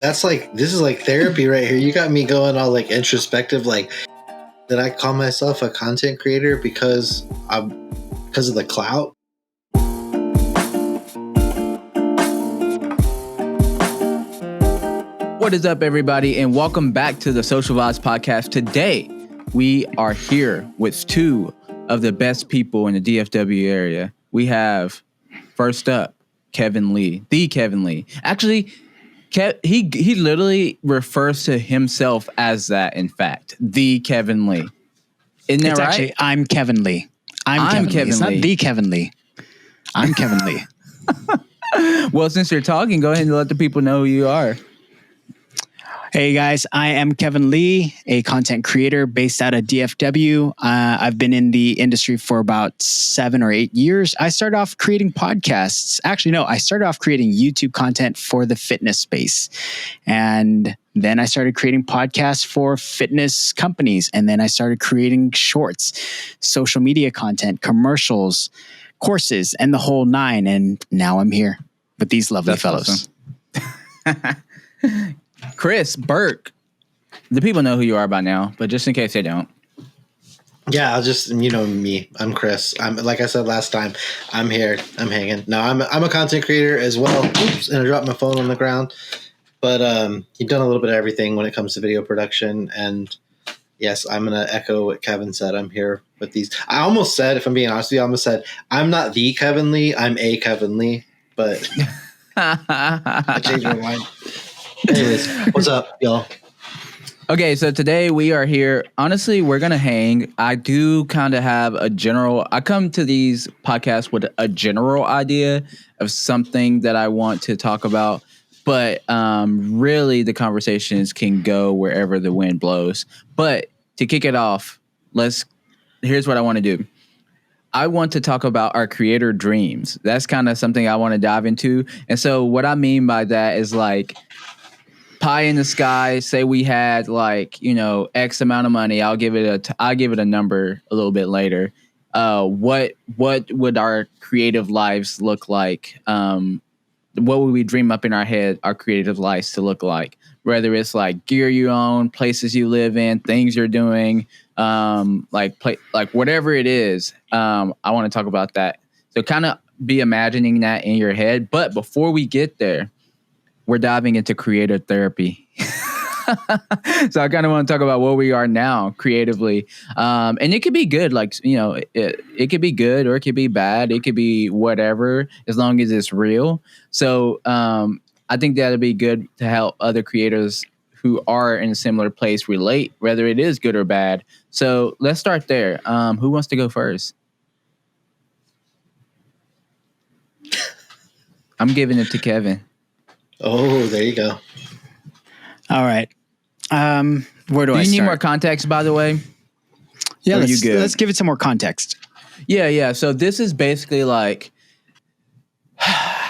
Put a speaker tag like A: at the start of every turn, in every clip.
A: That's like, this is like therapy right here. You got me going all like introspective. Like, did I call myself a content creator because of the clout?
B: What is up, everybody, and welcome back to the Social Vibes Podcast. Today, we are here with two of the best people in the DFW area. We have, first up, Kevin Lee, the Kevin Lee. Actually, he literally refers to himself as that, in fact, the Kevin Lee. Isn't that right?
C: Actually, I'm Kevin Lee. I'm Kevin Lee. It's not the Kevin Lee. I'm Kevin Lee.
B: Well, since you're talking, go ahead and let the people know who you are.
C: Hey guys, I am Kevin Lee, a content creator based out of DFW. I've been in the industry for about 7 or 8 years. I started off creating podcasts. Actually, no, I started off creating YouTube content for the fitness space. And then I started creating podcasts for fitness companies. And then I started creating shorts, social media content, commercials, courses, and the whole nine. And now I'm here with these lovely fellows.
B: Awesome. Chris Burke. The people know who you are by now, but just in case they don't.
A: Yeah, I'll just, me. I'm Chris. I'm, like I said last time, I'm here. I'm hanging. No, I'm a content creator as well. Oops, and I dropped my phone on the ground. But you've done a little bit of everything when it comes to video production. And yes, I'm going to echo what Kevin said. I'm here with these. I almost said, if I'm being honest with you, I almost said, I'm not the Kevin Lee. I'm a Kevin Lee. But I changed my mind. Anyways, what's up, y'all?
B: Okay, so today we are here. Honestly, we're going to hang. I do kind of have I come to these podcasts with a general idea of something that I want to talk about. But really, the conversations can go wherever the wind blows. But to kick it off, here's what I want to do. I want to talk about our creator dreams. That's kind of something I want to dive into. And so what I mean by that is like, pie in the sky. Say we had X amount of money. I'll give it a number a little bit later. What would our creative lives look like? What would we dream up in our head our creative lives to look like? Whether it's like gear you own, places you live in, things you're doing, like whatever it is. I want to talk about that. So kind of be imagining that in your head. But before we get there, we're diving into creative therapy. So I kind of want to talk about where we are now creatively. And it could be good. It could be good or it could be bad. It could be whatever, as long as it's real. So I think that'll be good to help other creators who are in a similar place relate, whether it is good or bad. So let's start there. Who wants to go first? I'm giving it to Kevin.
A: Oh, there you go.
C: All right. Where do I start?
B: Do you need more context, by the way?
C: Yeah, let's give it some more context.
B: Yeah. So this is basically like,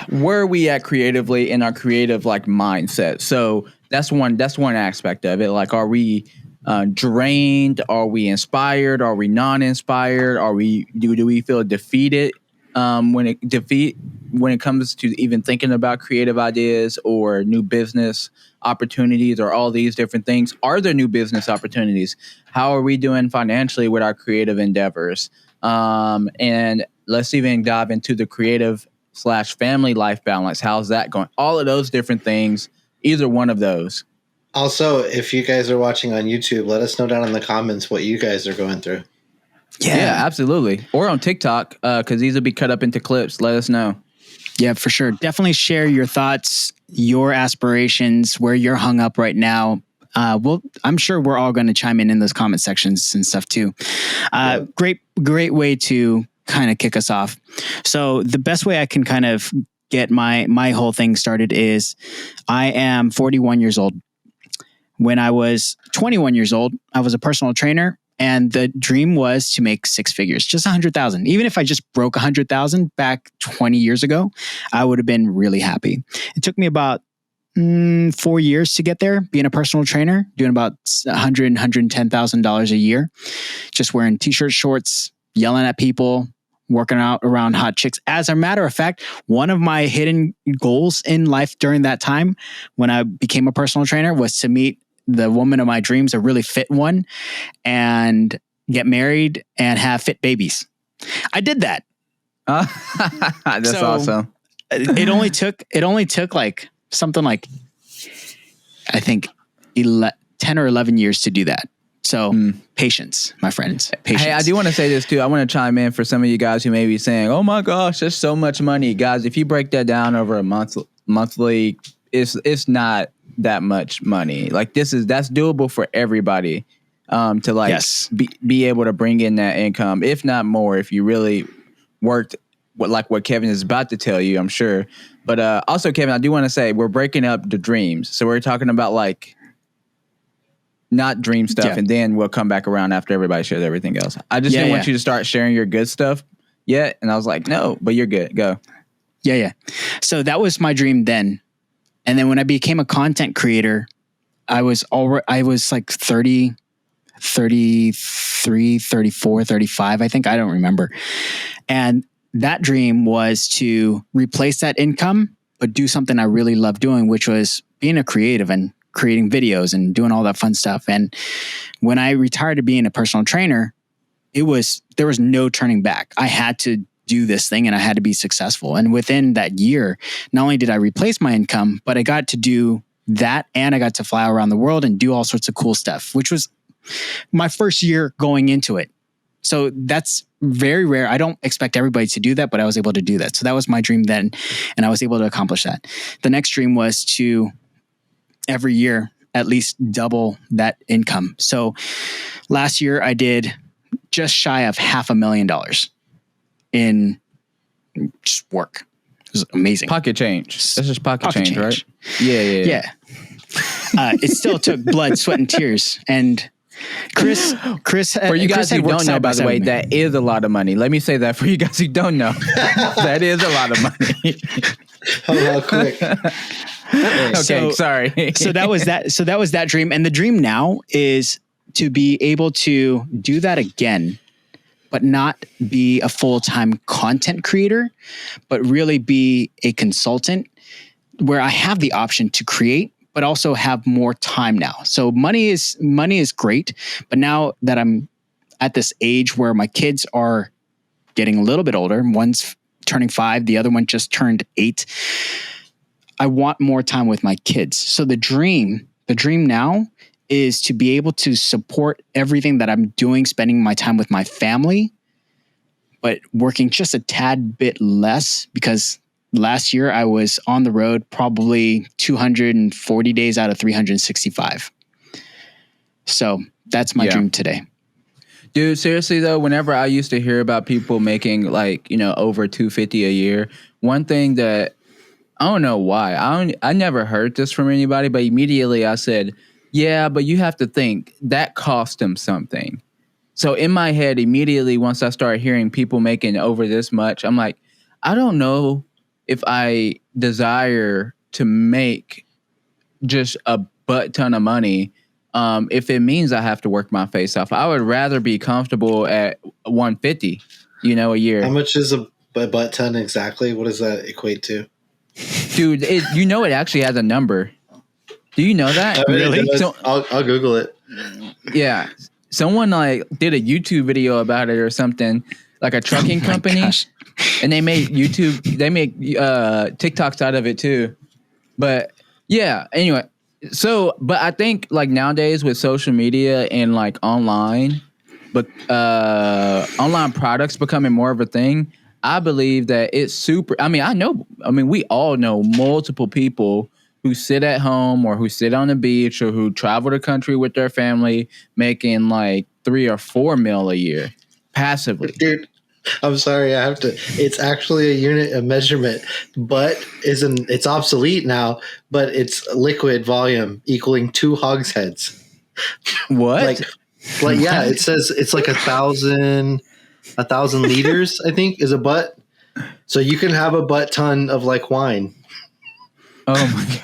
B: where are we at creatively in our creative mindset? So that's one aspect of it. Like, are we drained? Are we inspired? Are we non-inspired? Do we feel defeated when it comes to even thinking about creative ideas or new business opportunities or all these different things? Are there new business opportunities? How are we doing financially with our creative endeavors? And let's even dive into the creative/family life balance. How's that going? All of those different things, either one of those.
A: Also, if you guys are watching on YouTube, let us know down in the comments what you guys are going through.
B: Yeah, absolutely. Or on TikTok, because these will be cut up into clips. Let us know.
C: Yeah, for sure. Definitely share your thoughts, your aspirations, where you're hung up right now. I'm sure we're all going to chime in those comment sections and stuff too. Great way to kind of kick us off. So the best way I can kind of get my whole thing started is I am 41 years old. When I was 21 years old, I was a personal trainer. And the dream was to make 6 figures, just 100,000. Even if I just broke 100,000 back 20 years ago, I would have been really happy. It took me about 4 years to get there, being a personal trainer, doing about $110,000 a year, just wearing t-shirts, shorts, yelling at people, working out around hot chicks. As a matter of fact, one of my hidden goals in life during that time when I became a personal trainer was to meet the woman of my dreams, a really fit one, and get married and have fit babies. I did that.
B: That's awesome.
C: It only took like something like, I think 10 or 11 years to do that. So patience, my friends. Patience.
B: Hey, I do want to say this too. I want to chime in for some of you guys who may be saying, "Oh my gosh, there's so much money." Guys, if you break that down over a monthly, it's not that much money. Like that's doable for everybody to like be able to bring in that income, if not more, if you really worked what Kevin is about to tell you, I'm sure. But also, Kevin, I do want to say we're breaking up the dreams. So we're talking about like not dream stuff, and then we'll come back around after everybody shares everything else. I just didn't want you to start sharing your good stuff yet. And I was like, no, but you're good. Go.
C: Yeah. So that was my dream then. And then when I became a content creator, I was like 30, 33, 34, 35, I think. I don't remember. And that dream was to replace that income, but do something I really love doing, which was being a creative and creating videos and doing all that fun stuff. And when I retired to being a personal trainer, there was no turning back. I had to do this thing and I had to be successful. And within that year, not only did I replace my income, but I got to do that and I got to fly around the world and do all sorts of cool stuff, which was my first year going into it. So that's very rare. I don't expect everybody to do that, but I was able to do that. So that was my dream then. And I was able to accomplish that. The next dream was to every year at least double that income. So last year I did just shy of $500,000 in just work. It was amazing.
B: Pocket change. That's just pocket change, right? Yeah.
C: It still took blood, sweat, and tears. And Chris,
B: for you guys who don't know, by the way, that is a lot of money. Let me say that for you guys who don't know, that is a lot of money.
A: How quick?
B: Okay, sorry.
C: So that was that. So that was that dream, and the dream now is to be able to do that again, but not be a full-time content creator, but really be a consultant where I have the option to create, but also have more time now. So money is great, but now that I'm at this age where my kids are getting a little bit older, one's turning 5, the other one just turned 8. I want more time with my kids. So the dream now is to be able to support everything that I'm doing, spending my time with my family, but working just a tad bit less, because last year I was on the road probably 240 days out of 365. So that's my dream today.
B: Dude, seriously though, whenever I used to hear about people making like, over $250 a year, one thing that I don't know why, I never heard this from anybody, but immediately I said, yeah, but you have to think that cost them something. So in my head, immediately once I started hearing people making over this much, I'm like, I don't know if I desire to make just a butt ton of money, if it means I have to work my face off. I would rather be comfortable at 150, a year.
A: How much is a butt ton exactly? What does that equate to?
B: Dude, it actually has a number. Do you know that?
A: Really? So, I'll Google it.
B: Yeah. Someone did a YouTube video about it or something, like a trucking company. Gosh. And they make TikToks out of it too. But yeah, anyway. So, but I think nowadays with social media and online, but online products becoming more of a thing, I believe that it's super. We all know multiple people who sit at home or who sit on the beach or who travel the country with their family making $3 or $4 million a year passively.
A: Dude, I'm sorry, I have to. It's actually a unit of measurement, but it's obsolete now. But it's liquid volume equaling 2 hogsheads.
B: What?
A: Yeah, it says it's 1,000 liters. I think is a butt. So you can have a butt ton of wine.
B: Oh my gosh.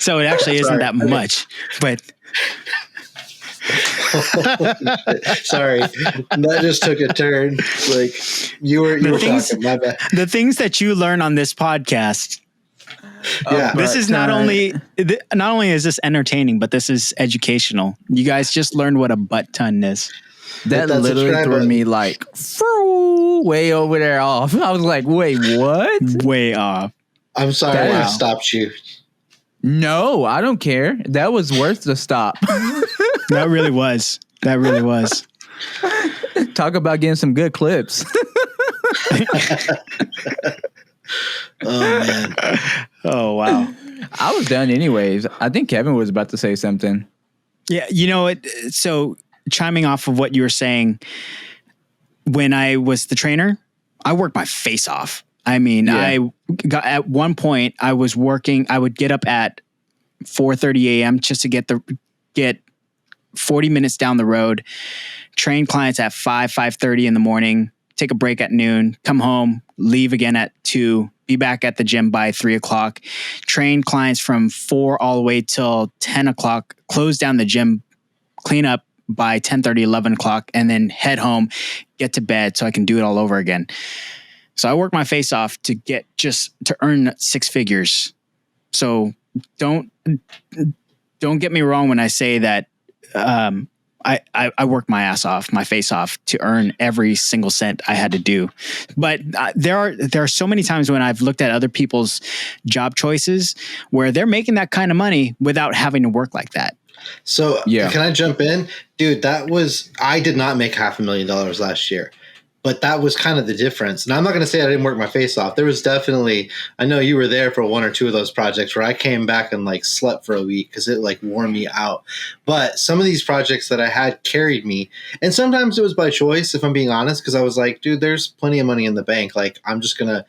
C: So it actually isn't that much, but
A: Sorry, that just took a turn. Like you were talking. My bad.
C: The things that you learn on this podcast.
A: Yeah,
C: This is not only is this entertaining, but this is educational. You guys just learned what a butt ton is.
B: That literally threw me like way over there off. I was like, wait, what?
C: Way off.
A: I'm sorry I stopped you.
B: No, I don't care. That was worth the stop.
C: That really was.
B: Talk about getting some good clips.
A: Oh man.
C: Oh wow.
B: I was done anyways. I think Kevin was about to say something.
C: Yeah, you know what? So chiming off of what you were saying, when I was the trainer, I worked my face off. I mean, I got at one point I was working. I would get up at 4:30 a.m. just to get 40 minutes down the road, train clients at 5:30 in the morning, take a break at noon, come home, leave again at 2, be back at the gym by 3 o'clock, train clients from 4 all the way till 10 o'clock, close down the gym, clean up by 10:30, 11 o'clock, and then head home, get to bed so I can do it all over again. So I work my face off to earn 6 figures. So don't get me wrong when I say that I worked my ass off, my face off to earn every single cent I had to do. But there are so many times when I've looked at other people's job choices where they're making that kind of money without having to work like that.
A: So can I jump in? Dude, I did not make $500,000 last year. But that was kind of the difference. And I'm not going to say I didn't work my face off. There was definitely, I know you were there for 1 or 2 of those projects where I came back and like slept for a week because it like wore me out. But some of these projects that I had carried me. And sometimes it was by choice, if I'm being honest, because I was like, dude, there's plenty of money in the bank. Like I'm just going to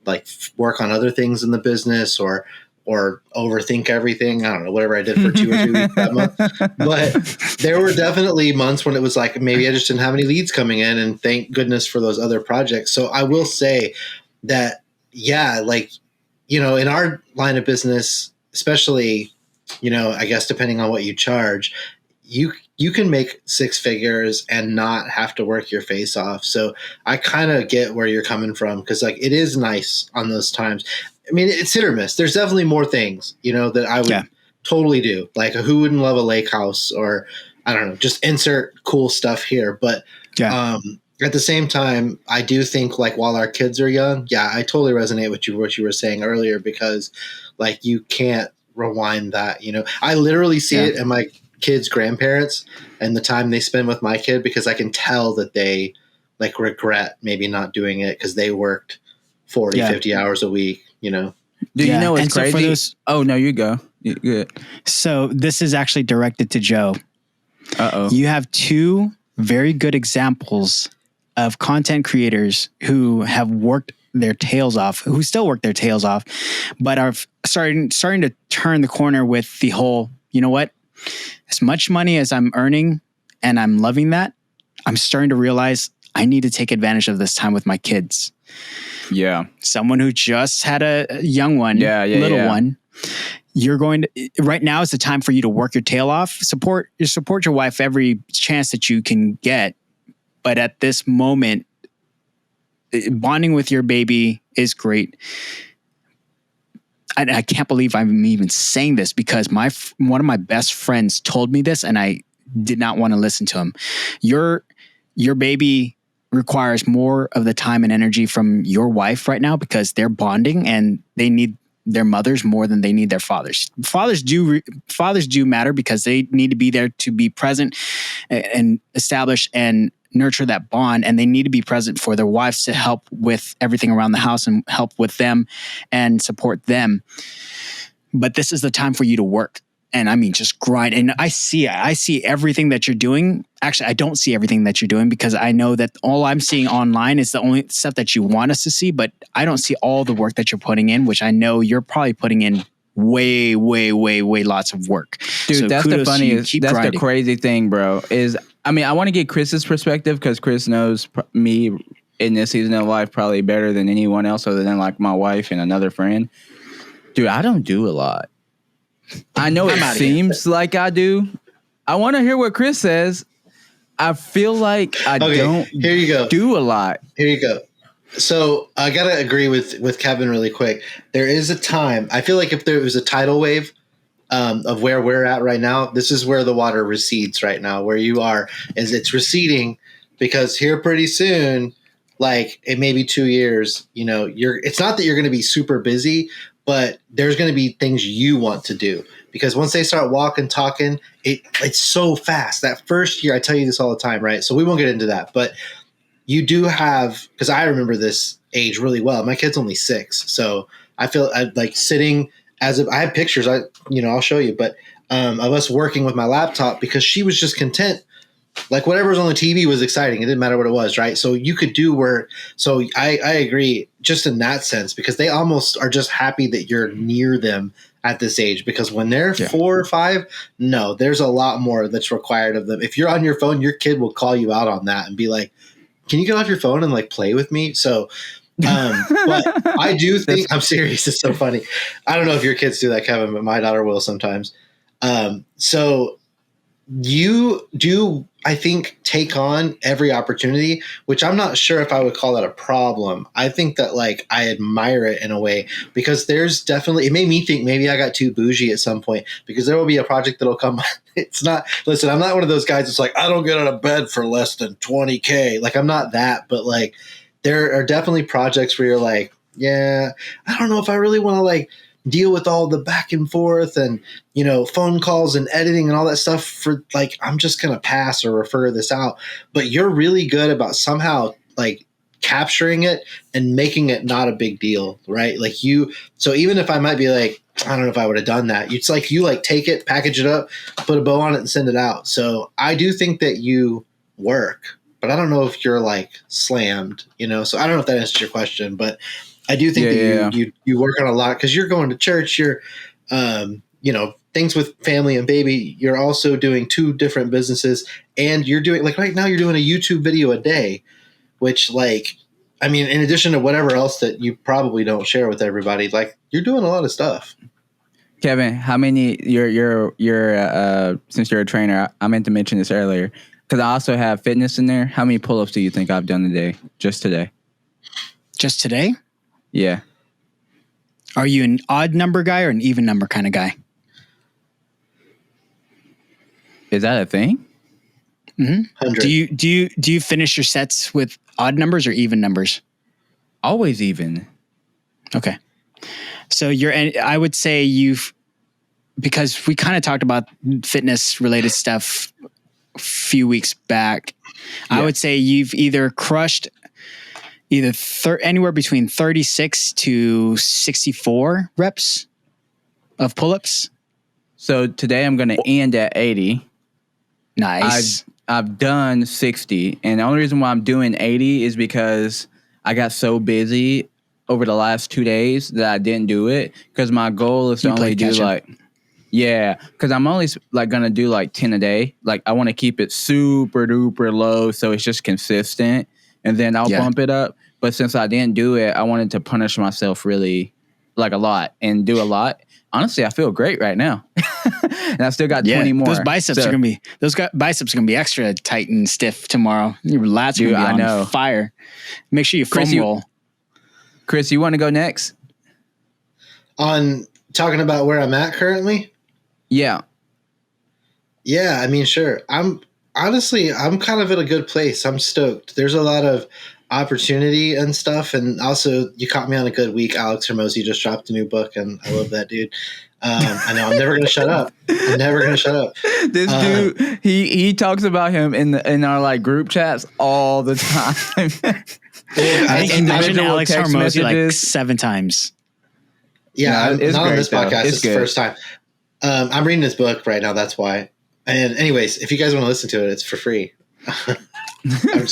A: like work on other things in the business or overthink everything. I don't know, whatever I did for 2 or 3 weeks that month. But there were definitely months when it was like, maybe I just didn't have any leads coming in, and thank goodness for those other projects. So I will say that, like, in our line of business, especially, I guess depending on what you charge, you can make 6 figures and not have to work your face off. So I kind of get where you're coming from, because like it is nice on those times. I mean, it's hit or miss. There's definitely more things, that I would totally do. Like who wouldn't love a lake house, or I don't know, just insert cool stuff here. But at the same time, I do think like while our kids are young, I totally resonate with what you were saying earlier, because like you can't rewind that. I literally see it in my kids' grandparents and the time they spend with my kid, because I can tell that they like regret maybe not doing it because they worked 40, 50 hours a week. Do
B: you know what's crazy? Oh, no, you go. You're good.
C: So this is actually directed to Joe.
B: Uh-oh.
C: You have 2 very good examples of content creators who have worked their tails off, who still work their tails off, but are starting to turn the corner with the whole, you know what? As much money as I'm earning and I'm loving that, I'm starting to realize I need to take advantage of this time with my kids.
B: Yeah.
C: Someone who just had a young one, little one. You're going to, right now is the time for you to work your tail off. Support your wife every chance that you can get. But at this moment, bonding with your baby is great. I can't believe I'm even saying this, because one of my best friends told me this and I did not want to listen to him. Your baby requires more of the time and energy from your wife right now, because they're bonding and they need their mothers more than they need their fathers. Fathers do matter, because they need to be there to be present and establish and nurture that bond. And they need to be present for their wives to help with everything around the house and help with them and support them. But this is the time for you to work. And I mean, just grind. And I see everything that you're doing. Actually, I don't see everything that you're doing, because I know that all I'm seeing online is the only stuff that you want us to see. But I don't see all the work that you're putting in, which I know you're probably putting in way lots of work.
B: Dude,
C: so
B: that's the funniest. That's
C: grinding.
B: the crazy thing, bro. I want to get Chris's perspective, because Chris knows me in this season of life probably better than anyone else, other than like my wife and another friend. Dude, I don't do a lot. I know it seems like I do, I want to hear what Chris says. I feel like I don't
A: here you go.
B: do a lot.
A: Here you go. So I gotta agree with Kevin really quick. There is a time. I feel like if there was a tidal wave of where we're at right now, this is where the water recedes right now. Where you are is it's receding because here pretty soon, like it may be 2 years. You know, it's not that you're going to be super busy, but there's going to be things you want to do because once they start walking, talking, it's so fast. That first year, I tell you this all the time, right? So we won't get into that, but you do have, because I remember this age really well. My kid's only 6, so I feel like sitting I have pictures. I'll show you, but of us working with my laptop because she was just content. Like whatever was on the TV was exciting. It didn't matter what it was, right? So you could do where. So I agree, just in that sense, because they almost are just happy that you're near them at this age. Because when they're 4 or 5, no, there's a lot more that's required of them. If you're on your phone, your kid will call you out on that and be like, can you get off your phone and like play with me? So, but I do think I'm serious. It's so funny. I don't know if your kids do that, Kevin, but my daughter will sometimes. So you do, I think, take on every opportunity, which I'm not sure if I would call that a problem. I think that like I admire it in a way because there's definitely, it made me think maybe I got too bougie at some point because there will be a project that'll come. It's not, listen, I'm not one of those guys that's like, I don't get out of bed for less than 20K. Like I'm not that, but like there are definitely projects where you're like, yeah, I don't know if I really want to like deal with all the back and forth and, phone calls and editing and all that stuff for like, I'm just going to pass or refer this out. But you're really good about somehow like capturing it and making it not a big deal, right? Like so even if I might be like, I don't know if I would have done that. It's like you like take it, package it up, put a bow on it and send it out. So I do think that you work, but I don't know if you're like slammed, so I don't know if that answers your question, but I do think that you work on a lot because you're going to church, you're, things with family and baby, you're also doing 2 different businesses and you're doing like right now you're doing a YouTube video a day, which like, I mean, in addition to whatever else that you probably don't share with everybody, like you're doing a lot of stuff.
B: Kevin, how many you're since you're a trainer, I meant to mention this earlier because I also have fitness in there. How many pull-ups do you think I've done today? Just today?
C: Just today?
B: Yeah.
C: Are you an odd number guy or an even number kind of guy?
B: Is that a thing?
C: Mm-hmm. Do you finish your sets with odd numbers or even numbers?
B: Always even.
C: Okay. So I would say because we kind of talked about fitness related stuff a few weeks back. Yeah. I would say you've either crushed anywhere between 36 to 64 reps of pull-ups.
B: So today I'm going to end at 80.
C: Nice.
B: I've done 60, and the only reason why I'm doing 80 is because I got so busy over the last 2 days that I didn't do it because my goal is to only do because I'm only like going to do like 10 a day. Like I want to keep it super duper low so it's just consistent, and then I'll bump it up. But since I didn't do it, I wanted to punish myself really like a lot and do a lot. Honestly, I feel great right now. And I still got 20 more.
C: Those biceps are going to be extra tight and stiff tomorrow. Your lats are going to be on fire. Make sure you foam roll.
B: Chris, you want to go next?
A: On talking about where I'm at currently?
B: Yeah.
A: Yeah, I mean, sure. I'm kind of at a good place. I'm stoked. There's a lot of opportunity and stuff. And also you caught me on a good week. Alex Hermosi just dropped a new book and I love that dude. I know I'm never going to shut up.
B: This dude, he talks about him in our like group chats all the time.
C: I think he mentioned Alex Hermosi like 7 times.
A: Yeah,
B: no,
A: not on this podcast. It's
B: good.
A: The first time. I'm reading his book right now. That's why. And anyways, if you guys want to listen to it, it's for free.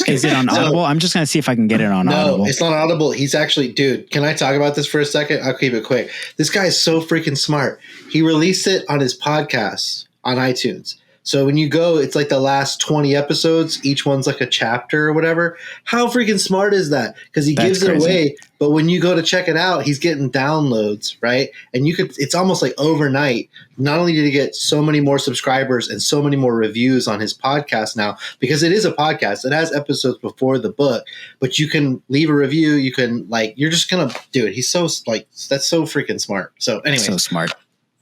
C: Is it on Audible? I'm just going to see if I can get it on Audible.
A: No, it's not Audible. He's actually, dude, can I talk about this for a second? I'll keep it quick. This guy is so freaking smart. He released it on his podcast on iTunes. So when you go, it's like the last 20 episodes. Each one's like a chapter or whatever. How freaking smart is that? Because he gives it away, But when you go to check it out, he's getting downloads, right? And it's almost like overnight. Not only did he get so many more subscribers and so many more reviews on his podcast now, because it is a podcast, it has episodes before the book, but you can leave a review. You can you're just going to do it. He's so that's so freaking smart. So anyways,
C: so smart.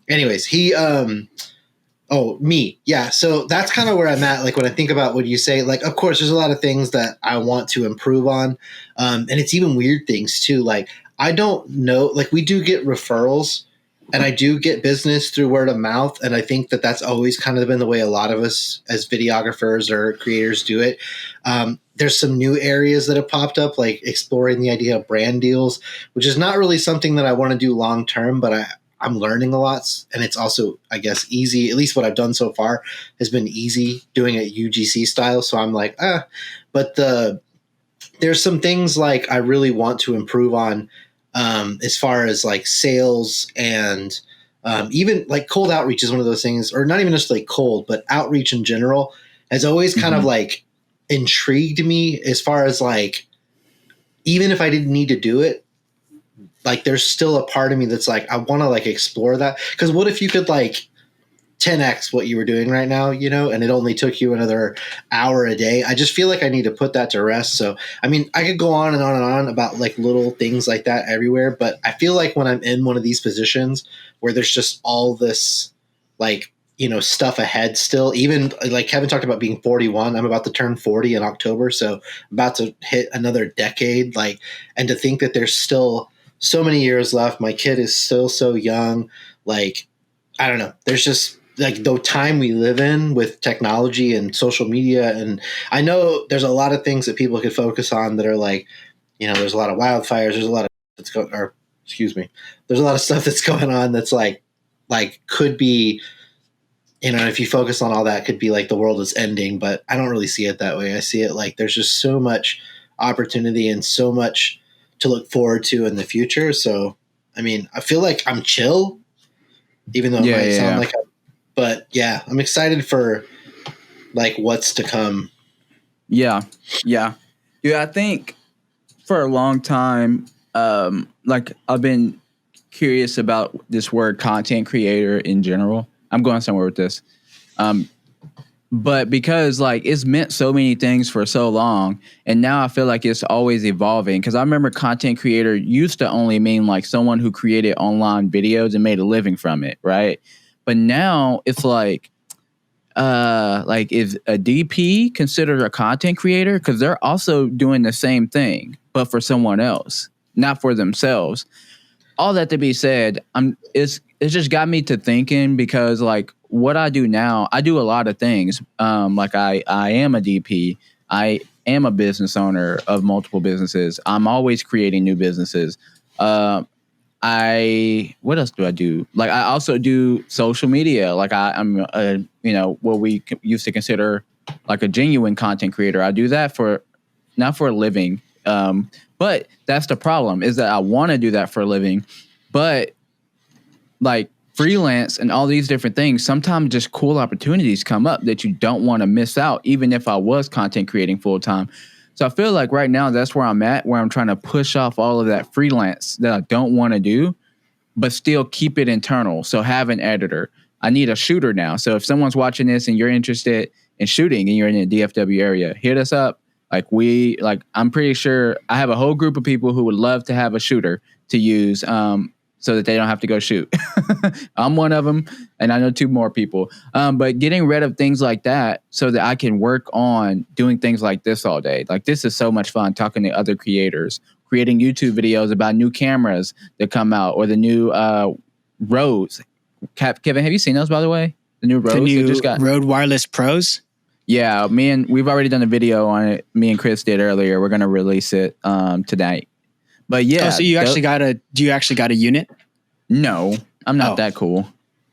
A: Anyways, he, oh, me. Yeah. So that's kind of where I'm at. Like when I think about what you say, like, of course, there's a lot of things that I want to improve on. And it's even weird things too. Like, I don't know, like we do get referrals and I do get business through word of mouth. And I think that that's always kind of been the way a lot of us as videographers or creators do it. There's some new areas that have popped up, like exploring the idea of brand deals, which is not really something that I want to do long term, but I'm learning a lot, and it's also, I guess, easy. At least what I've done so far has been easy doing it UGC style. So I'm like, but there's some things like I really want to improve on as far as like sales and even like cold outreach is one of those things, or not even just like cold, but outreach in general has always kind of like intrigued me as far as like, even if I didn't need to do it, like there's still a part of me that's like, I want to like explore that. Because what if you could like 10x what you were doing right now, and it only took you another hour a day? I just feel like I need to put that to rest. So, I mean, I could go on and on and on about like little things like that everywhere. But I feel like when I'm in one of these positions where there's just all this like, stuff ahead still, even like Kevin talked about being 41, I'm about to turn 40 in October. So I'm about to hit another decade. Like, and to think that there's still so many years left. My kid is still so young. Like, I don't know. There's just like the time we live in with technology and social media. And I know there's a lot of things that people could focus on that are like, there's a lot of wildfires. There's a lot of there's a lot of stuff that's going on that's like could be, if you focus on all that, could be like the world is ending. But I don't really see it that way. I see it like there's just so much opportunity and so much to look forward to in the future. So, I mean, I feel like I'm chill, even though it might sound like but yeah, I'm excited for like what's to come.
B: Yeah. I think for a long time, like I've been curious about this word content creator in general. I'm going somewhere with this. But because like it's meant so many things for so long, and now I feel like it's always evolving. Because I remember content creator used to only mean like someone who created online videos and made a living from it, right? But now it's like is a DP considered a content creator? Because they're also doing the same thing, but for someone else, not for themselves. All that to be said, it's just got me to thinking, because like what I do now, I do a lot of things. Like I am a DP. I am a business owner of multiple businesses. I'm always creating new businesses. What else do I do? Like I also do social media. Like I'm what we used to consider like a genuine content creator. I do that not for a living. But that's the problem, is that I want to do that for a living, but like freelance and all these different things, sometimes just cool opportunities come up that you don't want to miss out, even if I was content creating full time. So I feel like right now that's where I'm at, where I'm trying to push off all of that freelance that I don't want to do, but still keep it internal. So have an editor. I need a shooter now. So if someone's watching this and you're interested in shooting and you're in the DFW area, hit us up. I'm pretty sure I have a whole group of people who would love to have a shooter to use, so that they don't have to go shoot. I'm one of them, and I know 2 more people. But getting rid of things like that so that I can work on doing things like this all day. Like this is so much fun, talking to other creators, creating YouTube videos about new cameras that come out, or the new Rodes. Kevin, have you seen those, by the way? The new Rodes?
C: The new Rode Wireless Pros?
B: Yeah, we've already done a video on it. Me and Chris did earlier. We're going to release it tonight. But yeah.
C: So do you actually got a unit?
B: No, I'm not that cool.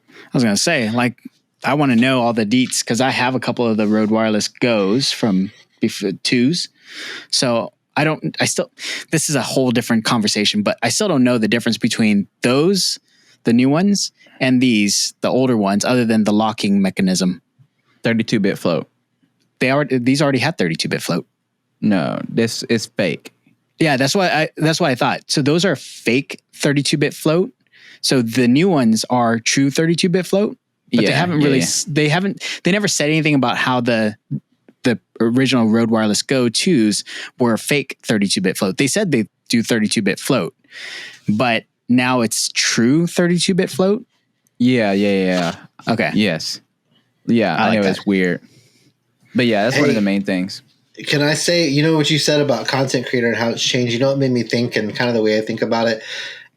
C: I was going to say, like, I want to know all the deets, because I have a couple of the Rode Wireless Go's from 2s. So this is a whole different conversation, but I still don't know the difference between those, the new ones, and these, the older ones, other than the locking mechanism.
B: 32-bit float.
C: These already had 32-bit float.
B: No, this is fake.
C: Yeah, that's what I thought. So those are fake 32-bit float. So the new ones are true 32-bit float, but they haven't really they never said anything about how the original Rode Wireless Go 2s were fake 32-bit float. They said they do 32-bit float, but now it's true 32-bit float.
B: Yeah.
C: Okay.
B: Yes. Yeah, I know it's weird. But yeah, that's one of the main things.
A: Can I say, you know, what you said about content creator and how it's changed? You know, what made me think, and kind of the way I think about it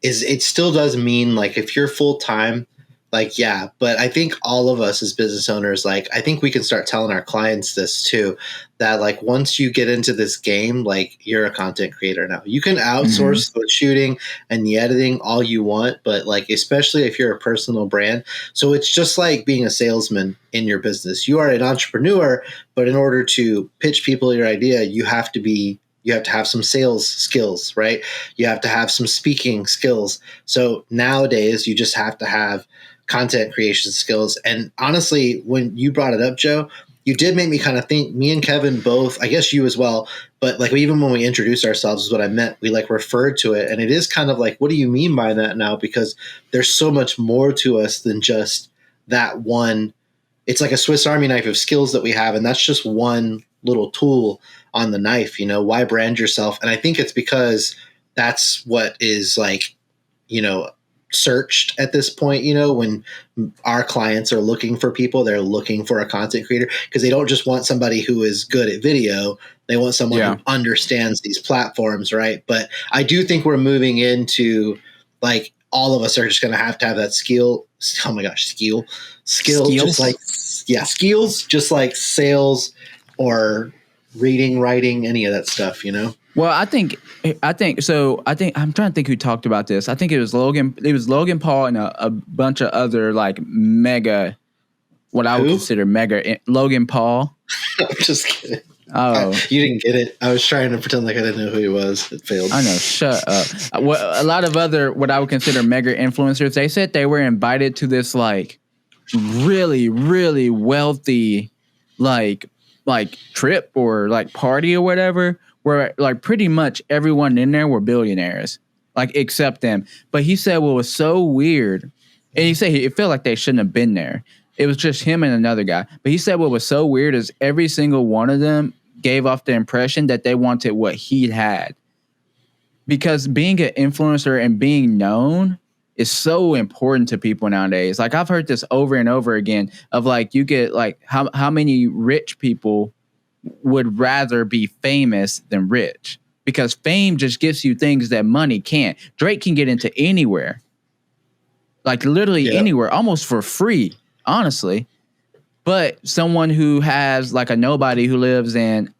A: is it still does mean like if you're full time, like, yeah, but I think all of us as business owners, like, I think we can start telling our clients this too, that like once you get into this game, like you're a content creator now. You can outsource the shooting and the editing all you want, but like, especially if you're a personal brand. So it's just like being a salesman in your business. You are an entrepreneur, but in order to pitch people your idea, you have to have some sales skills, right? You have to have some speaking skills. So nowadays you just have to have content creation skills. And honestly, when you brought it up, Joe, you did make me kind of think. Me and Kevin both, I guess you as well, but like even when we introduced ourselves is what I meant. We like referred to it. And it is kind of like, what do you mean by that now? Because there's so much more to us than just that one. It's like a Swiss Army knife of skills that we have. And that's just one little tool on the knife. You know, why brand yourself? And I think it's because that's what is like, you know, searched at this point. You know, when our clients are looking for people, they're looking for a content creator because they don't just want somebody who is good at video. They want someone who understands these platforms, right? But I do think we're moving into like all of us are just going to have that skill. Oh my gosh, skill, just like skills, just like sales or reading, writing, any of that stuff, you know?
B: Well, I think so. I think I'm trying to think who talked about this. I think it was Logan. It was Logan Paul and a bunch of other like mega, what I would consider mega. Logan Paul.
A: I'm just kidding.
B: Oh,
A: you didn't get it. I was trying to pretend like I didn't know who he was. It failed.
B: I know. Shut up. A lot of other what I would consider mega influencers. They said they were invited to this like really, really wealthy like trip or like party or whatever, where like pretty much everyone in there were billionaires, like except them. But he said what was so weird, and he said it felt like they shouldn't have been there. It was just him and another guy. But he said what was so weird is every single one of them gave off the impression that they wanted what he had. Because being an influencer and being known is so important to people nowadays. Like I've heard this over and over again of like you get like how many rich people would rather be famous than rich, because fame just gives you things that money can't. Drake can get into anywhere, like literally anywhere, almost for free, honestly. But someone who has like a nobody who lives in,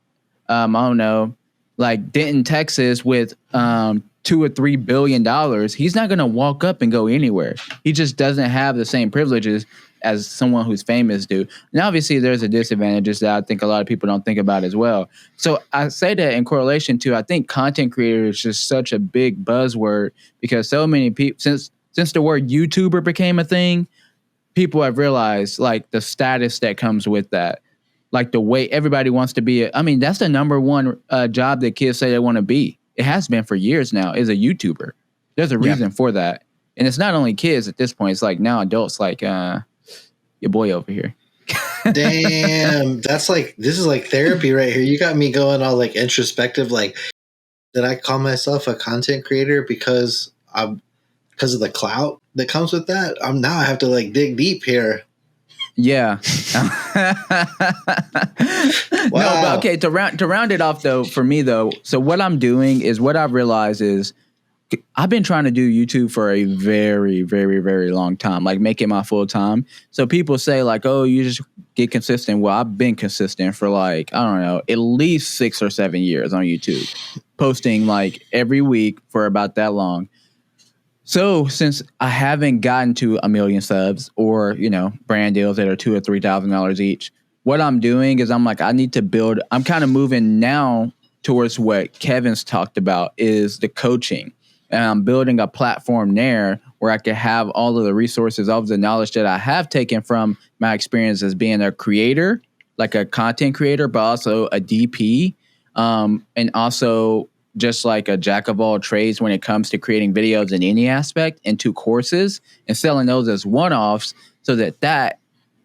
B: I don't know, like Denton, Texas with $2 or $3 billion, he's not going to walk up and go anywhere. He just doesn't have the same privileges as someone who's famous do. And obviously there's a disadvantages that I think a lot of people don't think about as well. So I say that in correlation to, I think content creator is just such a big buzzword because so many people, since the word YouTuber became a thing, people have realized like the status that comes with that. Like the way everybody wants to be. I mean, that's the number one job that kids say they want to be. It has been for years now, is a YouTuber. There's a reason for that. And it's not only kids at this point. It's like now adults like your boy over here.
A: Damn. This is like therapy right here. You got me going all like introspective. Like, did I call myself a content creator because of the clout that comes with that? Now I have to like dig deep here.
B: Yeah.
A: Wow.
B: No, but okay, to round it off though, for me though, so what I'm doing is what I've realized is I've been trying to do YouTube for a very, very, very long time, like make it my full time. So people say like, oh, you just get consistent. Well, I've been consistent for like, I don't know, at least 6 or 7 years on YouTube, posting like every week for about that long. So since I haven't gotten to 1 million subs or, you know, brand deals that are $2,000 or $3,000 each, what I'm doing is I'm like, I need to build, I'm kind of moving now towards what Kevin's talked about is the coaching. And I'm building a platform there where I can have all of the resources, all of the knowledge that I have taken from my experience as being a creator, like a content creator, but also a DP, and also just like a jack of all trades when it comes to creating videos in any aspect into courses and selling those as one-offs, so that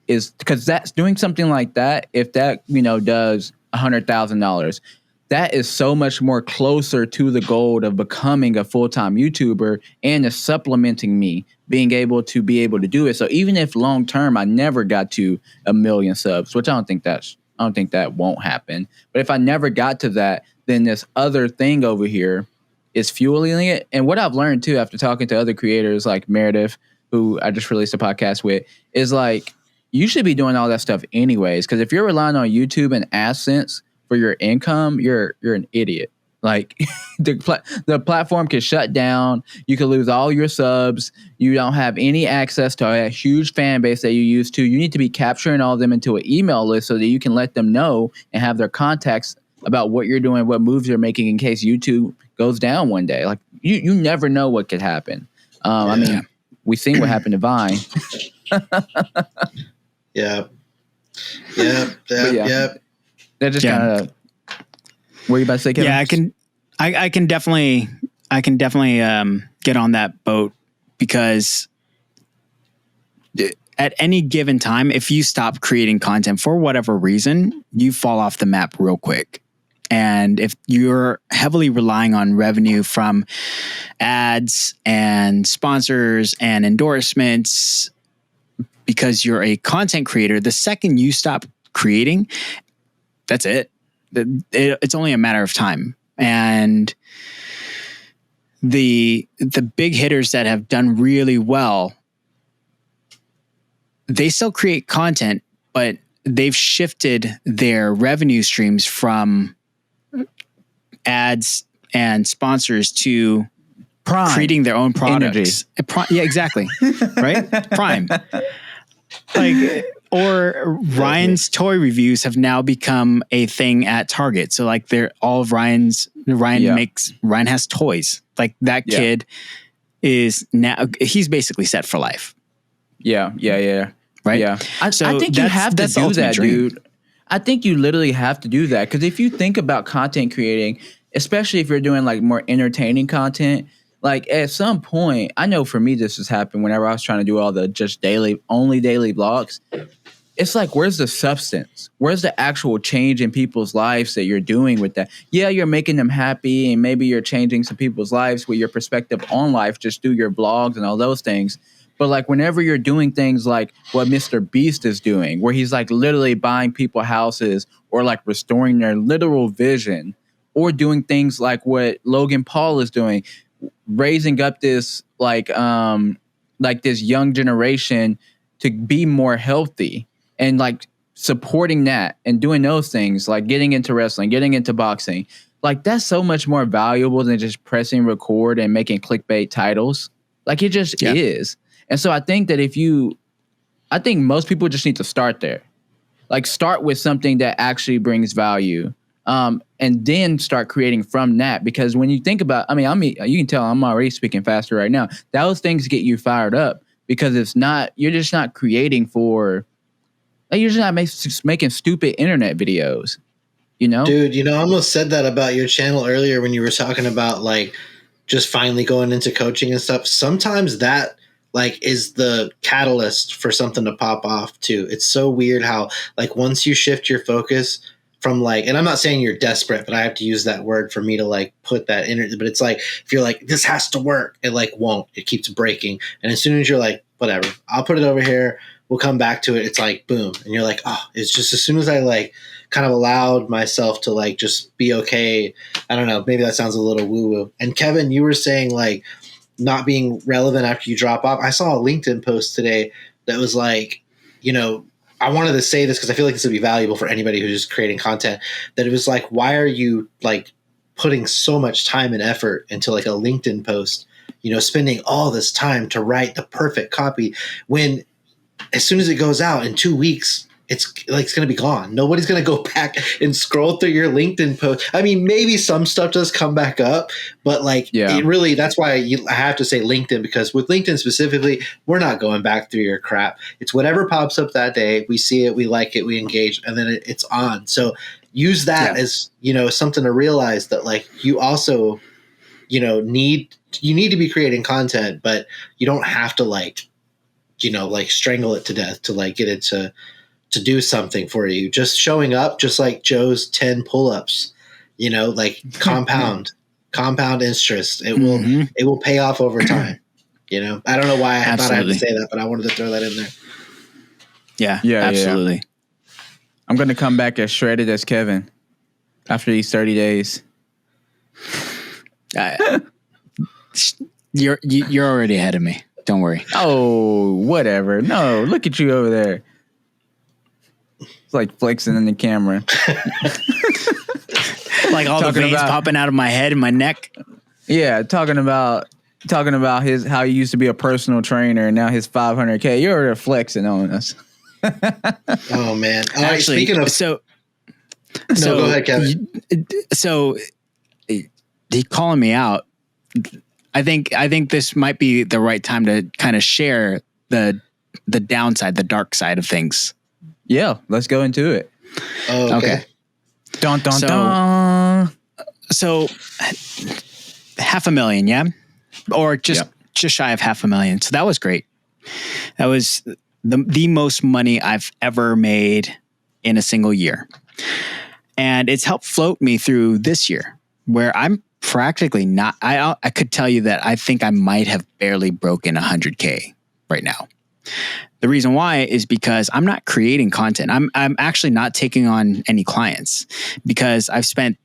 B: is, because that's doing something like that. If that, does $100,000, that is so much more closer to the goal of becoming a full-time YouTuber, and is supplementing me being able to do it. So even if long term I never got to 1 million subs, which I don't think that won't happen, but if I never got to that, then this other thing over here is fueling it. And what I've learned too, after talking to other creators like Meredith, who I just released a podcast with, is like, you should be doing all that stuff anyways. Because if you're relying on YouTube and AdSense for your income, you're an idiot. Like the platform can shut down. You can lose all your subs. You don't have any access to a huge fan base that you used to. You need to be capturing all of them into an email list so that you can let them know and have their contacts about what you're doing, what moves you're making in case YouTube goes down one day. Like you never know what could happen. I mean, we've seen what happened to Vine.
A: Yeah.
B: That just kind of. What are you about to say, Kevin?
C: Yeah, I can definitely get on that boat, because at any given time, if you stop creating content for whatever reason, you fall off the map real quick. And if you're heavily relying on revenue from ads and sponsors and endorsements because you're a content creator, the second you stop creating, that's it. It's only a matter of time. And the big hitters that have done really well, they still create content, but they've shifted their revenue streams from ads and sponsors to
B: Prime.
C: Creating their own products. Yeah, exactly. Right? Prime. Like, or Ryan's toy reviews have now become a thing at Target. So like Ryan has toys. Like that kid is now, he's basically set for life.
B: Yeah.
C: Right?
B: Yeah. I think you have to do that, dude. I think you literally have to do that. Because if you think about content creating, especially if you're doing like more entertaining content, like at some point, I know for me this has happened whenever I was trying to do all the just only daily vlogs. It's like, where's the substance? Where's the actual change in people's lives that you're doing with that? Yeah, you're making them happy, and maybe you're changing some people's lives with your perspective on life just through your blogs and all those things. But like whenever you're doing things like what Mr. Beast is doing, where he's like literally buying people houses or like restoring their literal vision, or doing things like what Logan Paul is doing, raising up this like this young generation to be more healthy, and like supporting that and doing those things, like getting into wrestling, getting into boxing, like that's so much more valuable than just pressing record and making clickbait titles. Like it just is. And so I think that I think most people just need to start there. Like start with something that actually brings value. And then start creating from that. Because when you think about, you can tell I'm already speaking faster right now. Those things get you fired up, because you're just not creating for, like, you're just not making stupid internet videos,
A: Dude, I almost said that about your channel earlier when you were talking about like just finally going into coaching and stuff. Sometimes that like is the catalyst for something to pop off too. It's so weird how like once you shift your focus from like, and I'm not saying you're desperate, but I have to use that word for me to like put that in it. But it's like, if you're like, this has to work, it like won't, it keeps breaking. And as soon as you're like, whatever, I'll put it over here, we'll come back to it. It's like, boom. And you're like, oh, it's just as soon as I like kind of allowed myself to like, just be okay. I don't know. Maybe that sounds a little woo woo. And Kevin, you were saying like not being relevant after you drop off. I saw a LinkedIn post today that was like, I wanted to say this because I feel like this would be valuable for anybody who's just creating content, that it was like, why are you like putting so much time and effort into like a LinkedIn post, spending all this time to write the perfect copy when as soon as it goes out in 2 weeks, it's going to be gone. Nobody's going to go back and scroll through your LinkedIn post. I mean, maybe some stuff does come back up, but like it really, that's why I have to say LinkedIn, because with LinkedIn specifically, we're not going back through your crap. It's whatever pops up that day. We see it, we like it, we engage, and then it's on. So use that as, something to realize that like you also, need to be creating content, but you don't have to like strangle it to death to like get it to do something for you. Just showing up, just like Joe's 10 pull-ups, like compound interest. It will pay off over time. I don't know why I thought I had to say that, but I wanted to throw that in there.
C: Yeah, absolutely.
B: Yeah. I'm going to come back as shredded as Kevin after these 30 days.
C: You're already ahead of me. Don't worry.
B: Oh, whatever. No, look at you over there. It's like flexing in the camera.
C: Like all the veins popping out of my head and my neck.
B: Yeah, talking about how he used to be a personal trainer and now his 500K. You're already flexing on us.
A: Oh man! All right,
C: actually,
A: speaking of
C: so
A: go ahead, Kevin.
C: So he calling me out. I think this might be the right time to kind of share the downside, the dark side of things.
B: Yeah, let's go into it.
A: Oh, okay.
B: Dun, dun, dun.
C: So $500,000, yeah, or just shy of $500,000. So that was great. That was the most money I've ever made in a single year. And it's helped float me through this year where I'm practically not, I could tell you that I think I might have barely broken 100K right now. The reason why is because I'm not creating content. I'm actually not taking on any clients because I've spent,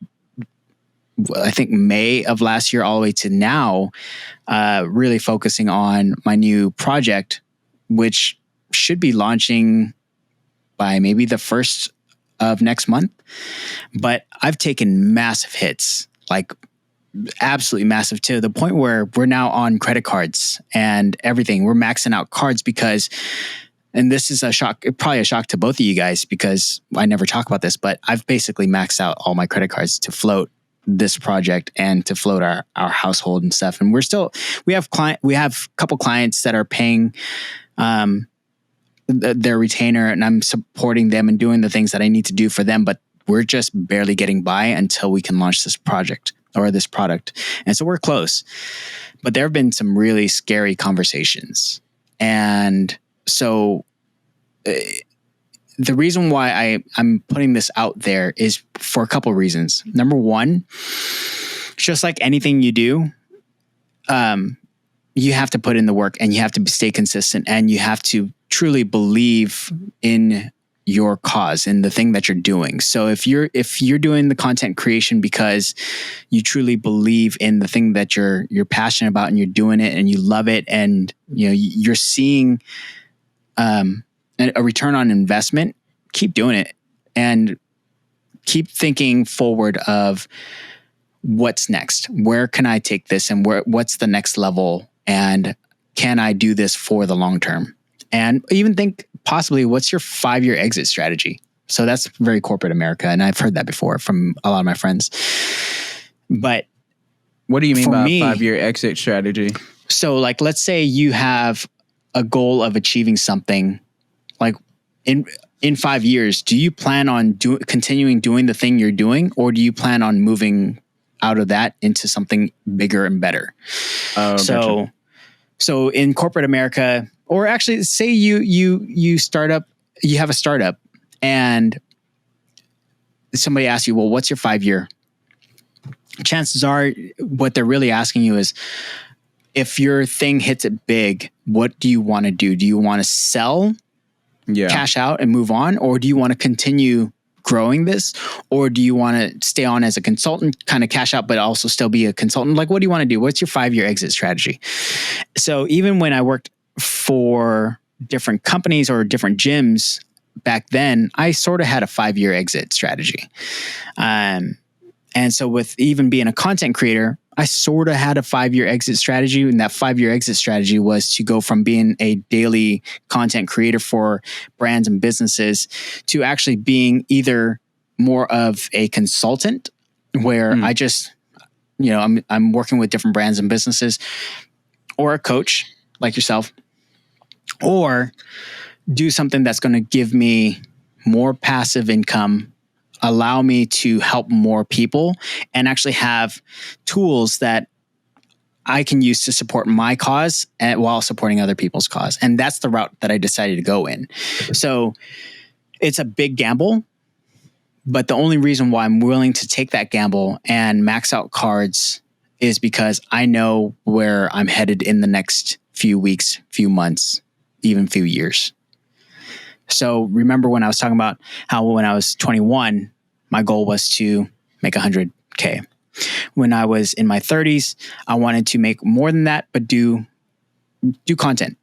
C: I think May of last year all the way to now, really focusing on my new project, which should be launching by maybe the 1st of next month. But I've taken massive hits, like absolutely massive, to the point where we're now on credit cards and everything. We're maxing out cards because, and this is probably a shock to both of you guys because I never talk about this, but I've basically maxed out all my credit cards to float this project and to float our household and stuff. And we have a couple clients that are paying their retainer, and I'm supporting them and doing the things that I need to do for them, but we're just barely getting by until we can launch this project or this product. And so we're close, but there have been some really scary conversations. And so the reason why I'm putting this out there is for a couple of reasons. Number one, just like anything you do, you have to put in the work and you have to stay consistent and you have to truly believe in your cause and the thing that you're doing. So if you're doing the content creation because you truly believe in the thing that you're passionate about and you're doing it and you love it and you're seeing a return on investment, keep doing it and keep thinking forward of what's next. Where can I take this and what's the next level, and can I do this for the long term? And even think possibly what's your 5-year exit strategy? So that's very corporate America. And I've heard that before from a lot of my friends. But
B: what do you mean by a 5-year exit strategy?
C: So like, let's say you have a goal of achieving something like in 5 years, do you plan on continuing doing the thing you're doing, or do you plan on moving out of that into something bigger and better? Gotcha. So in corporate America, or actually say you have a startup and somebody asks you, well, what's your 5-year? Chances are what they're really asking you is, if your thing hits it big, what do you want to do? Do you want to sell, cash out and move on? Or do you want to continue growing this? Or do you want to stay on as a consultant, kind of cash out, but also still be a consultant? Like, what do you want to do? What's your 5-year exit strategy? So even when I worked for different companies or different gyms back then, I sort of had a 5-year exit strategy. And so with even being a content creator, I sort of had a 5-year exit strategy. And that 5-year exit strategy was to go from being a daily content creator for brands and businesses to actually being either more of a consultant where I just, I'm working with different brands and businesses, or a coach like yourself, or do something that's going to give me more passive income allow me to help more people and actually have tools that I can use to support my cause while supporting other people's cause. And that's the route that I decided to go in. So it's a big gamble, but the only reason why I'm willing to take that gamble and max out cards is because I know where I'm headed in the next few weeks, few months, even few years. So remember when I was talking about how when I was 21, my goal was to make 100K. When I was in my 30s, I wanted to make more than that, but do content.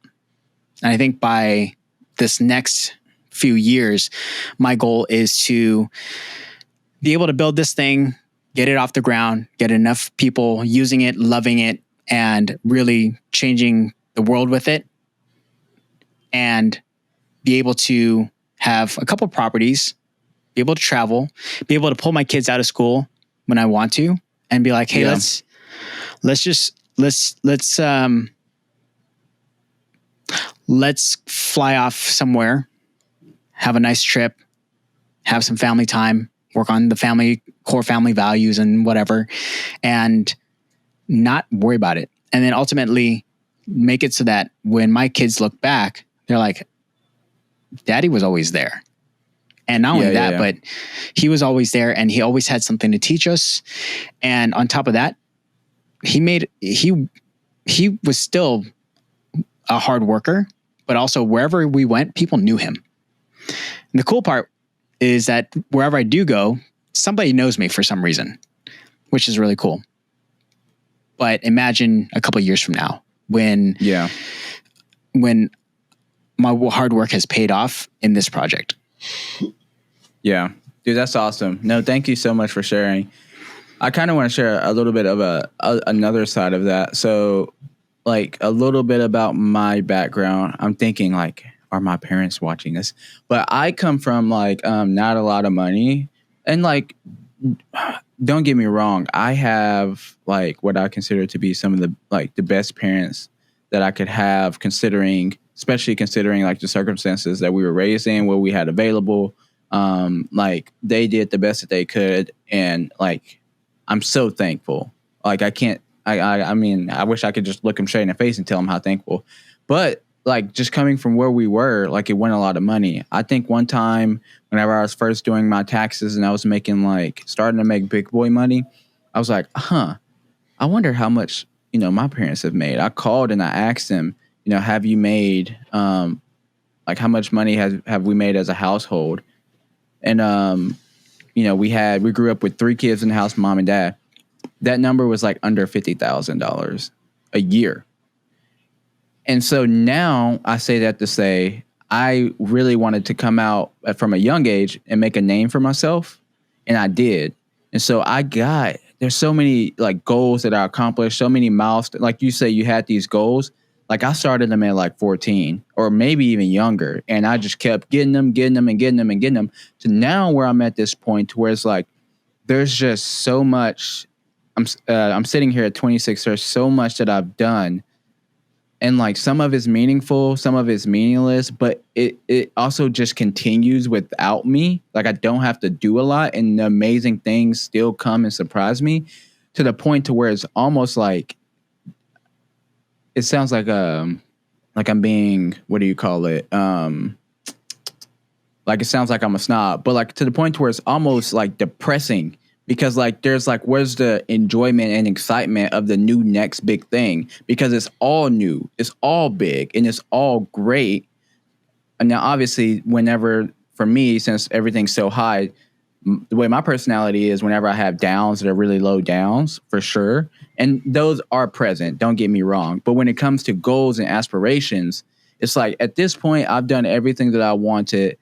C: And I think by this next few years, my goal is to be able to build this thing, get it off the ground, get enough people using it, loving it, and really changing the world with it. And be able to have a couple properties, be able to travel, be able to pull my kids out of school when I want to, and be like, hey, let's fly off somewhere, have a nice trip, have some family time, work on the core family values and whatever, and not worry about it. And then ultimately make it so that when my kids look back, they're like, Daddy was always there. And not only that, but he was always there and he always had something to teach us. And on top of that, he was still a hard worker, but also wherever we went, people knew him. And the cool part is that wherever I do go, somebody knows me for some reason, which is really cool. But imagine a couple of years from now when my hard work has paid off in this project.
B: Yeah, dude, that's awesome. No, thank you so much for sharing. I kind of want to share a little bit of another side of that. So, like, a little bit about my background. I'm thinking, like, are my parents watching this? But I come from, like, not a lot of money. And, like, don't get me wrong. I have, like, what I consider to be some of the, like, the best parents that I could have, especially considering, like, the circumstances that we were raised in, what we had available. Like, they did the best that they could. And, like, I'm so thankful. Like, I mean, I wish I could just look them straight in the face and tell them how thankful. But, like, just coming from where we were, like, it went a lot of money. I think one time whenever I was first doing my taxes and I was making, like, starting to make big boy money, I was like, I wonder how much, my parents have made. I called and I asked them, have you made, like, how much money have we made as a household? And, we grew up with 3 kids in the house, mom and dad. That number was like under $50,000 a year. And so now I say that to say, I really wanted to come out from a young age and make a name for myself. And I did. And so there's so many, like, goals that I accomplished, so many milestones. Like you say, you had these goals. Like, I started them at like 14 or maybe even younger. And I just kept getting them to now where I'm at this point to where it's like, there's just so much. I'm sitting here at 26. There's so much that I've done. And, like, some of it's meaningful, some of it's meaningless, but it also just continues without me. Like, I don't have to do a lot, and the amazing things still come and surprise me to the point to where it's almost like, it sounds like I'm being, what do you call it? Like, it sounds like I'm a snob, but, like, to the point where it's almost like depressing. Because, like, there's, like, where's the enjoyment and excitement of the new next big thing? Because it's all new, it's all big, and it's all great. And now, obviously, for me, since everything's so high, the way my personality is, whenever I have downs that are really low downs, for sure, and those are present, don't get me wrong. But when it comes to goals and aspirations, it's like, at this point, I've done everything that I wanted.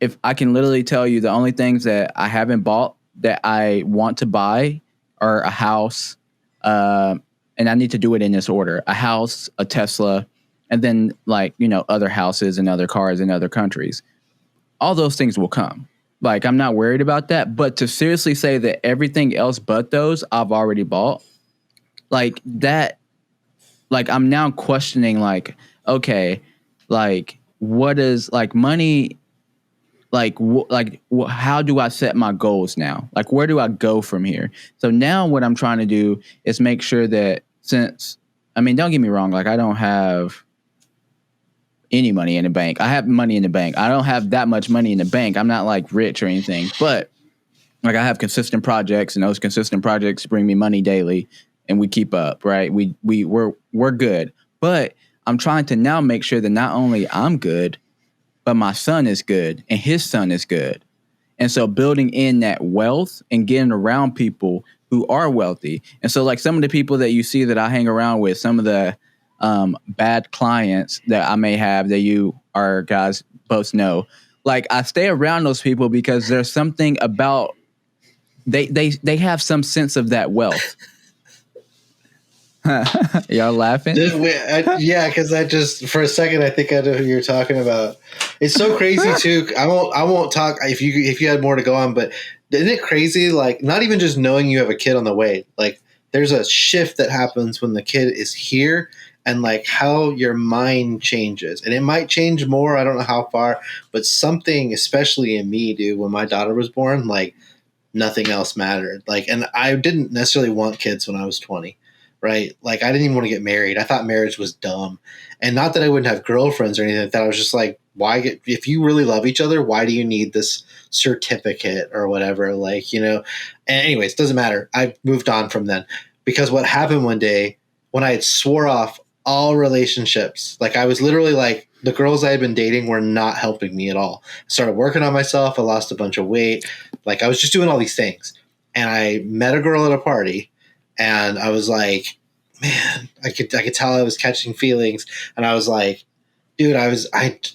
B: If I can literally tell you the only things that I haven't bought that I want to buy are a house, and I need to do it in this order: a house, a Tesla, and then, like, other houses and other cars in other countries. All those things will come. Like, I'm not worried about that. But to seriously say that everything else but those I've already bought, like that, like, I'm now questioning, like, okay, like, what is, like, money? how do I set my goals now? Like, where do I go from here? So now what I'm trying to do is make sure that don't get me wrong, like I don't have any money in the bank. I have money in the bank. I don't have that much money in the bank. I'm not like rich or anything, but like I have consistent projects, and those consistent projects bring me money daily, and we keep up, right? We're good. But I'm trying to now make sure that not only I'm good, but my son is good and his son is good. And so building in that wealth and getting around people who are wealthy. And so like some of the people that you see that I hang around with, some of the bad clients that I may have that you are guys both know, like I stay around those people because there's something about they have some sense of that wealth. Y'all laughing?
A: Yeah, because I just for a second I think I know who you're talking about. It's so crazy too. I won't talk if you had more to go on, but isn't it crazy? Like not even just knowing you have a kid on the way. Like there's a shift that happens when the kid is here, and like how your mind changes, and it might change more. I don't know how far, but something, especially in me, dude. When my daughter was born, like nothing else mattered. Like, and I didn't necessarily want kids when I was 20. Right? Like I didn't even want to get married. I thought marriage was dumb. And not that I wouldn't have girlfriends or anything like that. I was just like, if you really love each other, why do you need this certificate or whatever? Like, and anyways, doesn't matter. I moved on from then because what happened one day when I had swore off all relationships, like I was literally like, the girls I had been dating were not helping me at all. I started working on myself. I lost a bunch of weight. Like I was just doing all these things. And I met a girl at a party. And I was like, man, I could tell I was catching feelings. And I was like, dude,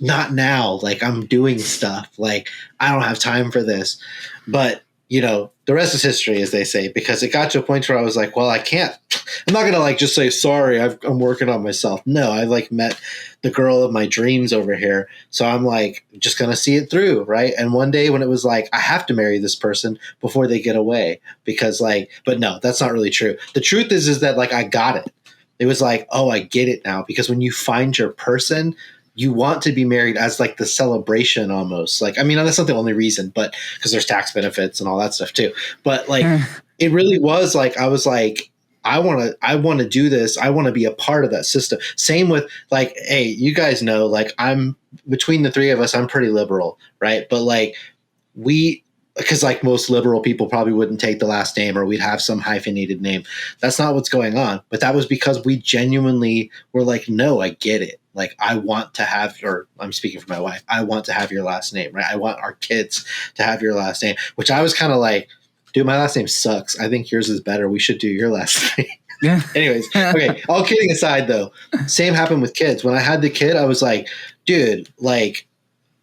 A: not now. Like I'm doing stuff. Like I don't have time for this. But, the rest is history, as they say, because it got to a point where I was like, well, I'm not going to like just say, sorry, I'm working on myself. No, I like met the girl of my dreams over here. So I'm like, just going to see it through. Right. And one day when it was like, I have to marry this person before they get away because but no, that's not really true. The truth is that like, I got it. It was like, oh, I get it now. Because when you find your person, you want to be married as like the celebration almost. Like, I mean, that's not the only reason, but because there's tax benefits and all that stuff too. But like, it really was like, I was like, I want to do this. I want to be a part of that system. Same with like, hey, you guys know, like between the three of us, I'm pretty liberal. Right. But like because like most liberal people probably wouldn't take the last name or we'd have some hyphenated name. That's not what's going on. But that was because we genuinely were like, no, I get it. Like I want to have I'm speaking for my wife. I want to have your last name, right? I want our kids to have your last name, which I was kind of like, dude, my last name sucks. I think yours is better. We should do your last name. Yeah. Anyways, okay. All kidding aside though, same happened with kids. When I had the kid, I was like, dude, like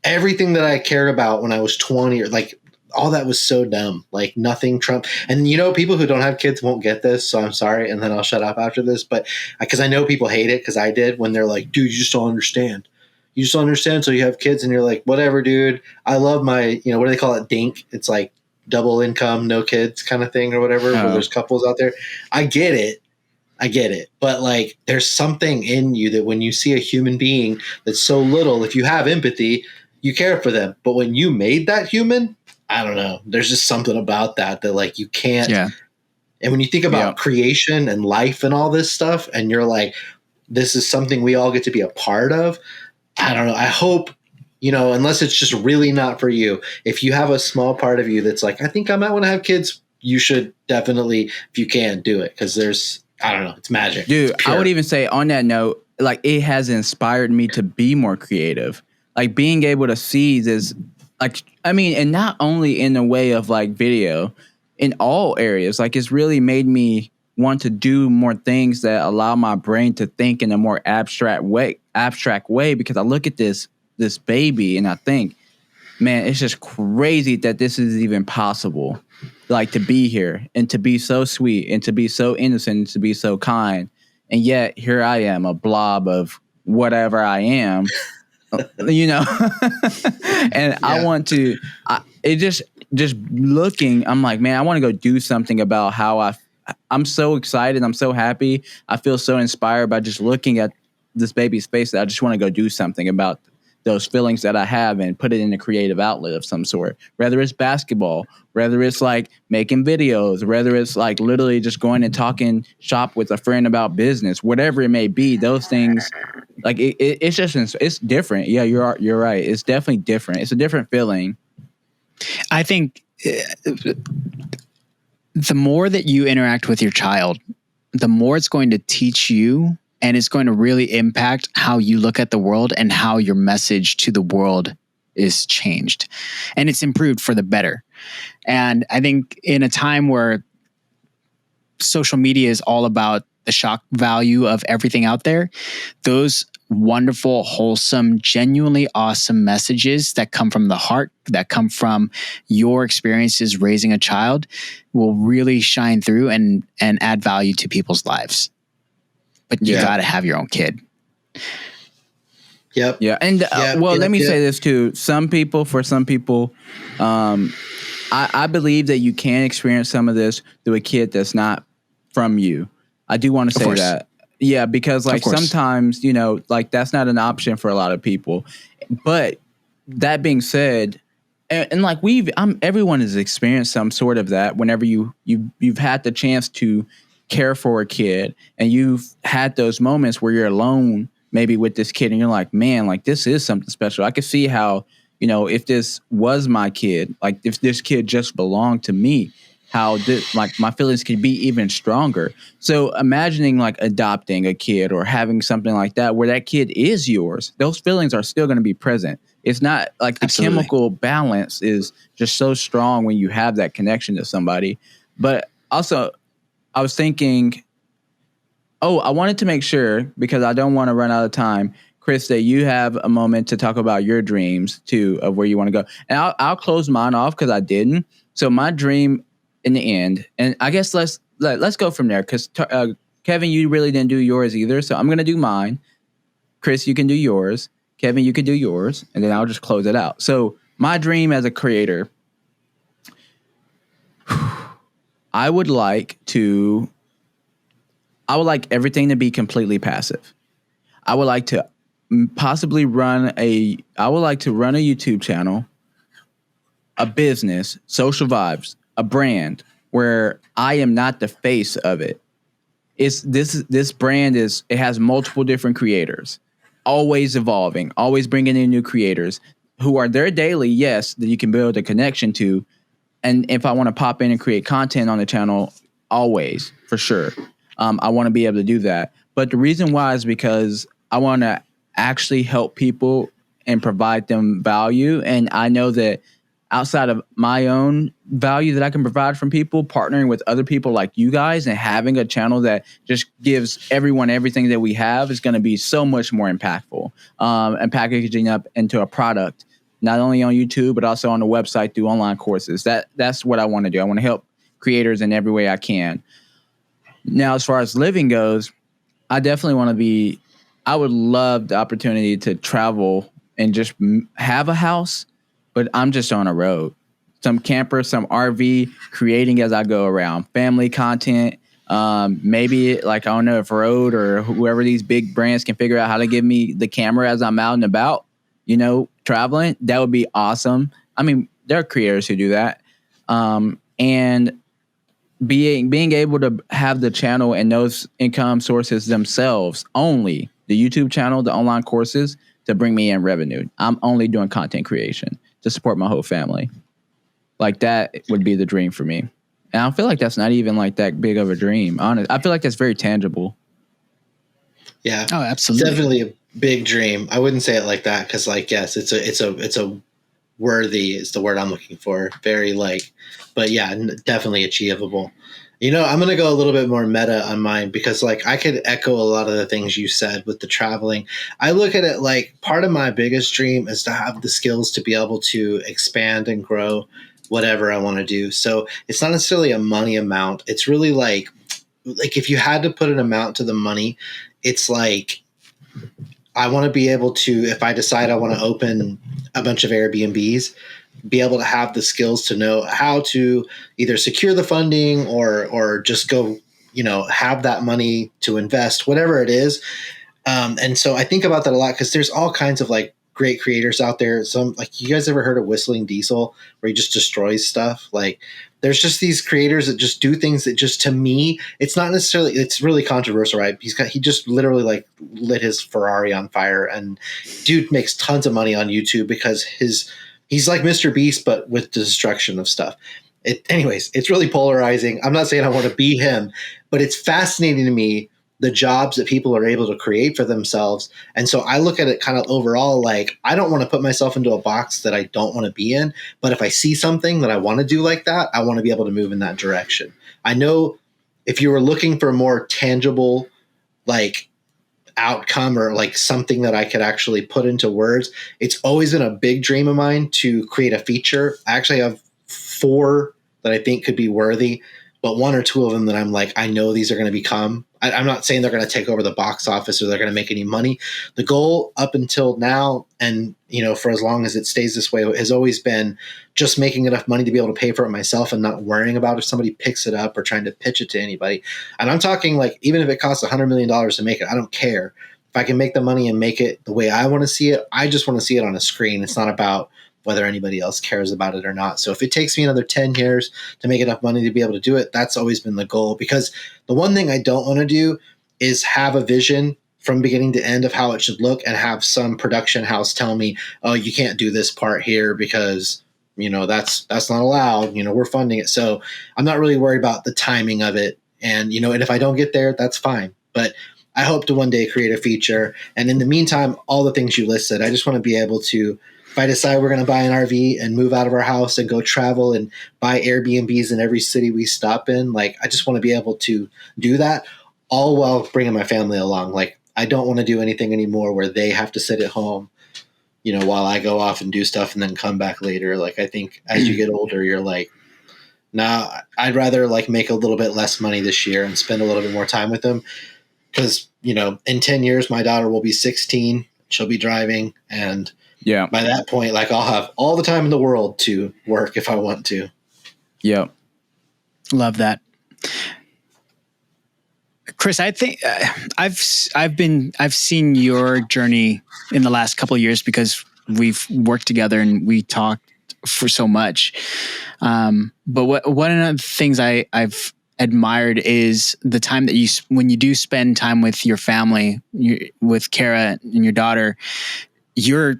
A: everything that I cared about when I was 20 or like, all that was so dumb, like nothing Trump. And people who don't have kids won't get this, so I'm sorry. And then I'll shut up after this. But because I know people hate it because I did when they're like, dude, you just don't understand. You just don't understand. So you have kids and you're like, whatever, dude. I love my, what do they call it? DINK. It's like double income, no kids kind of thing or whatever. Where there's couples out there. I get it. But like, there's something in you that when you see a human being that's so little, if you have empathy, you care for them. But when you made that human, I don't know. There's just something about that like you can't. Yeah. And when you think about creation and life and all this stuff, and you're like, this is something we all get to be a part of. I don't know. I hope, unless it's just really not for you, if you have a small part of you that's like, I think I might want to have kids, you should definitely, if you can, do it. Because I don't know, it's magic.
B: Dude, I would even say on that note, like it has inspired me to be more creative. Like being able to see this. Like, I mean, and not only in the way of like video, in all areas, like it's really made me want to do more things that allow my brain to think in a more abstract way, because I look at this baby and I think, man, it's just crazy that this is even possible, like to be here and to be so sweet and to be so innocent and to be so kind. And yet here I am, a blob of whatever I am. And yeah. I want to, just looking, I'm like, man, I want to go do something about how I'm so excited. I'm so happy. I feel so inspired by just looking at this baby's face that I just want to go do something about those feelings that I have and put it in a creative outlet of some sort, whether it's basketball, whether it's like making videos, whether it's like literally just going and talking shop with a friend about business, whatever it may be. Those things, like it's just, it's different. Yeah, you're right. It's definitely different. It's a different feeling.
C: I think the more that you interact with your child, the more it's going to teach you, and it's going to really impact how you look at the world and how your message to the world is changed. And it's improved for the better. And I think in a time where social media is all about the shock value of everything out there, those wonderful, wholesome, genuinely awesome messages that come from the heart, that come from your experiences raising a child, will really shine through and add value to people's lives. But you got to have your own kid.
A: Yep.
B: Yeah. And let me say this too. For some people, I believe that you can experience some of this through a kid that's not from you. I do want to say that. Yeah, because like sometimes, you know, like that's not an option for a lot of people. But that being said, and like everyone has experienced some sort of that whenever you've had the chance to care for a kid, and you've had those moments where you're alone maybe with this kid and you're like, man, like this is something special. I could see how, you know, if this was my kid, like if this kid just belonged to me, how like my feelings could be even stronger. So imagining like adopting a kid or having something like that where that kid is yours, those feelings are still going to be present. It's not like the chemical balance is just so strong when you have that connection to somebody. But also I was thinking, I wanted to make sure, because I don't want to run out of time, Chris, that you have a moment to talk about your dreams too, of where you want to go. And I'll close mine off because I didn't. So my dream in the end, and I guess let's go from there, because Kevin, you really didn't do yours either. So I'm going to do mine. Chris, you can do yours. Kevin, you can do yours. And then I'll just close it out. So my dream as a creator, I would like everything to be completely passive. I would like to possibly run a YouTube channel, a business, social vibes, a brand where I am not the face of it. This brand it has multiple different creators, always evolving, always bringing in new creators who are there daily. Yes, that you can build a connection to. And if I want to pop in and create content on the channel, always, for sure. I want to be able to do that. But the reason why is because I want to actually help people and provide them value. And I know that outside of my own value that I can provide from people, partnering with other people like you guys and having a channel that just gives everyone everything that we have is going to be so much more impactful, and packaging up into a product, not only on YouTube, but also on the website through online courses. That's what I want to do. I want to help creators in every way I can. Now, as far as living goes, I definitely want to I would love the opportunity to travel and just have a house, but I'm just on a road. Some camper, some RV, creating as I go around. Family content, maybe like, I don't know if Rode or whoever these big brands can figure out how to give me the camera as I'm out and about, you know, traveling. That would be awesome. I mean, there are creators who do that. And being able to have the channel and those income sources themselves, only the YouTube channel, the online courses, to bring me in revenue. I'm only doing content creation to support my whole family. Like, that would be the dream for me. And I feel like that's not even like that big of a dream. Honestly, I feel like that's very tangible.
A: Yeah.
C: Oh, absolutely.
A: Definitely a big dream. I wouldn't say it like that, because like, yes, it's a worthy is the word I'm looking for. Very like, but yeah, definitely achievable. You know, I'm going to go a little bit more meta on mine, because like I could echo a lot of the things you said with the traveling. I look at it like part of my biggest dream is to have the skills to be able to expand and grow whatever I want to do. So it's not necessarily a money amount. It's really like if you had to put an amount to the money, it's like, I want to be able to, if I decide I want to open a bunch of Airbnbs, be able to have the skills to know how to either secure the funding or just go, you know, have that money to invest, whatever it is. And so I think about that a lot, because there's all kinds of like great creators out there. Some, like, you guys ever heard of Whistling Diesel, where he just destroys stuff? Like, there's just these creators that just do things that just, to me, it's not necessarily, it's really controversial, right? He just literally like lit his Ferrari on fire, and dude makes tons of money on YouTube because he's like Mr. Beast, but with the destruction of stuff. Anyways, it's really polarizing. I'm not saying I want to be him, but it's fascinating to me, the jobs that people are able to create for themselves. And so I look at it kind of overall, like, I don't want to put myself into a box that I don't want to be in. But if I see something that I want to do like that, I want to be able to move in that direction. I know if you were looking for a more tangible, like, outcome, or like something that I could actually put into words, it's always been a big dream of mine to create a feature. I actually have 4 that I think could be worthy, but 1 or 2 of them that I'm like, I know these are going to become, I'm not saying they're going to take over the box office or they're going to make any money. The goal up until now, and for as long as it stays this way, has always been just making enough money to be able to pay for it myself and not worrying about if somebody picks it up or trying to pitch it to anybody. And I'm talking, like, even if it costs $100 million to make it, I don't care. If I can make the money and make it the way I want to see it, I just want to see it on a screen. It's not about whether anybody else cares about it or not. So if it takes me another 10 years to make enough money to be able to do it, that's always been the goal. Because the one thing I don't want to do is have a vision from beginning to end of how it should look and have some production house tell me, oh, you can't do this part here because, that's not allowed. We're funding it. So I'm not really worried about the timing of it. And, and if I don't get there, that's fine. But I hope to one day create a feature. And in the meantime, all the things you listed, I just want to be able to, if I decide we're going to buy an RV and move out of our house and go travel and buy Airbnbs in every city we stop in, like, I just want to be able to do that, all while bringing my family along. Like, I don't want to do anything anymore where they have to sit at home, while I go off and do stuff and then come back later. Like, I think as you get older, you're like, nah, I'd rather like make a little bit less money this year and spend a little bit more time with them. Because, in 10 years, my daughter will be 16. She'll be driving. And
B: yeah,
A: by that point, like, I'll have all the time in the world to work if I want to.
B: Yeah.
C: Love that. Chris, I think I've seen your journey in the last couple of years because we've worked together and we talked for so much. But one of the things I've admired is the time that when you do spend time with your family, with Kara and your daughter, you're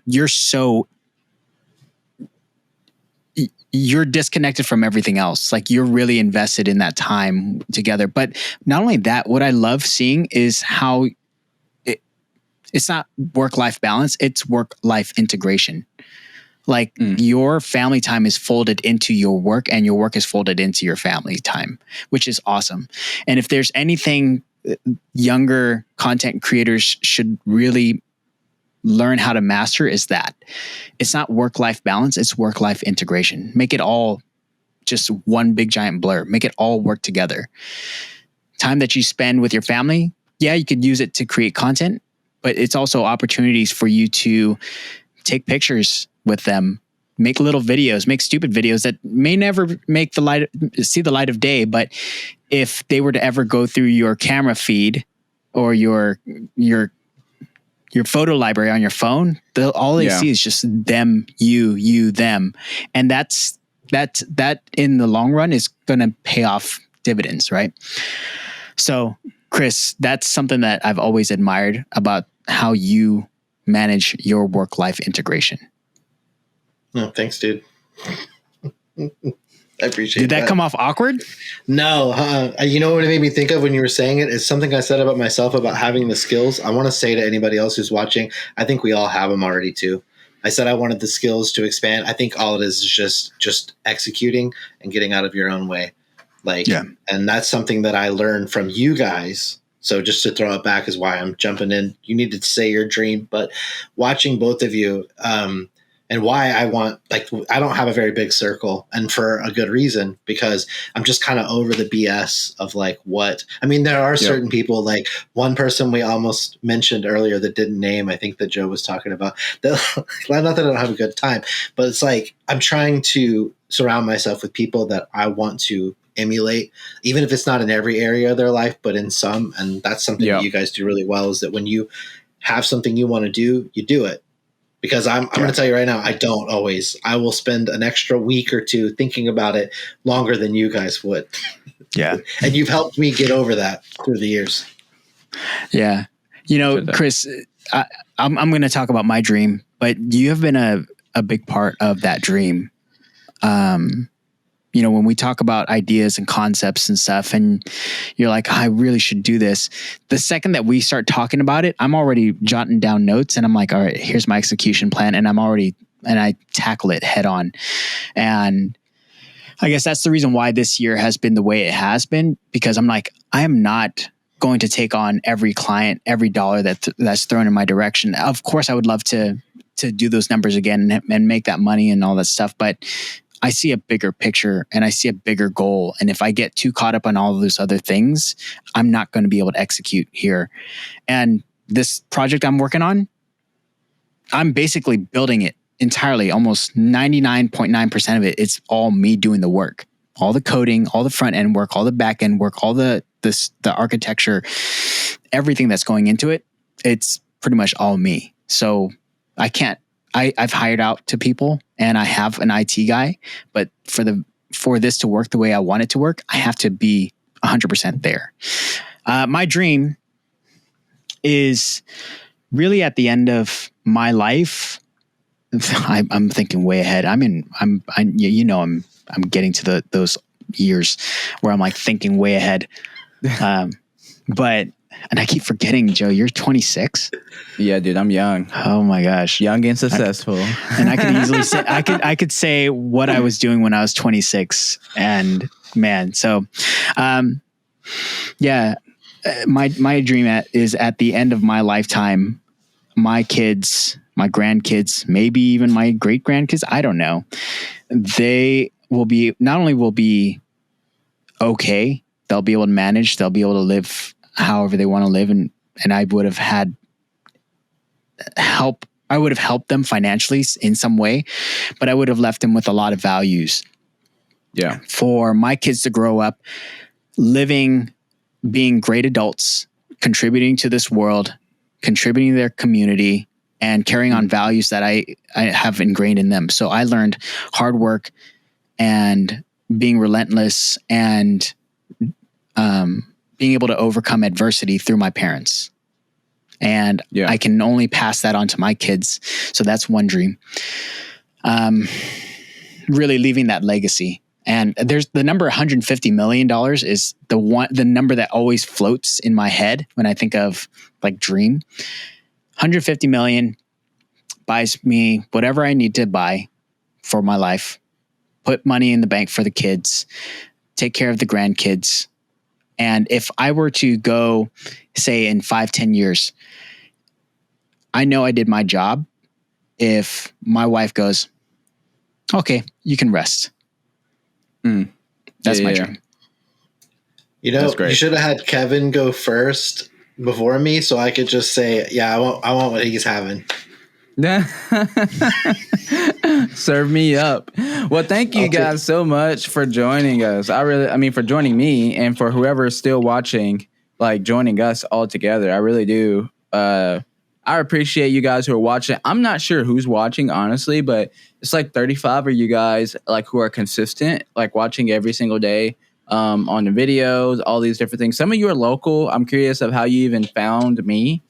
C: disconnected from everything else. Like, you're really invested in that time together. But not only that, what I love seeing is how it's not work-life balance, it's work-life integration. Like, your family time is folded into your work and your work is folded into your family time, which is awesome. And if there's anything younger content creators should really learn how to master, is that it's not work-life balance, it's work-life integration. Make it all just one big giant blur. Make it all work together. Time that you spend with your family, yeah, you could use it to create content, but it's also opportunities for you to take pictures with them, make little videos, make stupid videos that may never see the light of day. But if they were to ever go through your camera feed or your photo library on your phone, all they see is just them, you, them. And that in the long run is going to pay off dividends, right? So, Chris, that's something that I've always admired about how you manage your work-life integration.
A: No, thanks, dude. I appreciate
C: Did that come off awkward?
A: No. You know what it made me think of when you were saying it? It's something I said about myself about having the skills. I want to say to anybody else who's watching, I think we all have them already too. I said I wanted the skills to expand. I think all it is just executing and getting out of your own way. And that's something that I learned from you guys. So just to throw it back is why I'm jumping in. You needed to say your dream, but watching both of you, and why I don't have a very big circle, and for a good reason, because I'm just kind of over the BS of there are certain people, like one person we almost mentioned earlier that didn't name, I think that Joe was talking about, not that I don't have a good time, but it's like, I'm trying to surround myself with people that I want to emulate, even if it's not in every area of their life, but in some. And that's something that you guys do really well, is that when you have something you want to do, you do it. because I'm going to tell you right now, I don't always. I will spend an extra week or two thinking about it longer than you guys would.
C: Yeah.
A: And you've helped me get over that through the years.
C: Yeah. You know, Chris, I'm going to talk about my dream, but you have been a big part of that dream. You know, when we talk about ideas and concepts and stuff, and you're like, I really should do this. The second that we start talking about it, I'm already jotting down notes and I'm like, all right, here's my execution plan. And I tackle it head on. And I guess that's the reason why this year has been the way it has been, because I'm like, I am not going to take on every client, every dollar that's thrown in my direction. Of course, I would love to do those numbers again and make that money and all that stuff. But I see a bigger picture and I see a bigger goal. And if I get too caught up on all of those other things, I'm not going to be able to execute here. And this project I'm working on, I'm basically building it entirely, almost 99.9% of it. It's all me doing the work, all the coding, all the front end work, all the back end work, all the architecture, everything that's going into it. It's pretty much all me. So I've hired out to people and I have an IT guy, but for this to work the way I want it to work, I have to be 100% there. My dream is really at the end of my life. I'm thinking way ahead. I'm getting to those years where I'm like thinking way ahead. And I keep forgetting, Joe, you're 26.
B: Yeah, dude, I'm young.
C: Oh my gosh.
B: Young and successful.
C: And I could easily say, I could say what I was doing when I was 26 and man. So, my dream is at the end of my lifetime, my kids, my grandkids, maybe even my great grandkids, I don't know. They will not only be okay, they'll be able to manage, they'll be able to live however they want to live. And I would have had help. I would have helped them financially in some way, but I would have left them with a lot of values.
B: Yeah.
C: For my kids to grow up living, being great adults, contributing to this world, contributing to their community, and carrying on values that I have ingrained in them. So I learned hard work and being relentless and, being able to overcome adversity through my parents. And I can only pass that on to my kids. So that's one dream. Really leaving that legacy. And there's the number $150 million is the number that always floats in my head when I think of like dream. 150 million buys me whatever I need to buy for my life, put money in the bank for the kids, take care of the grandkids. And if I were to go, say, in 5-10 years, I know I did my job. If my wife goes, okay, you can rest. That's my dream.
A: You know, you should have had Kevin go first before me so I could just say, yeah, I want what he's having.
B: Serve me up. Well, thank you guys so much for joining us. For joining me and for whoever is still watching, like joining us all together. I really do. I appreciate you guys who are watching. I'm not sure who's watching, honestly, but it's like 35 of you guys like who are consistent, like watching every single day on the videos, all these different things. Some of you are local. I'm curious of how you even found me.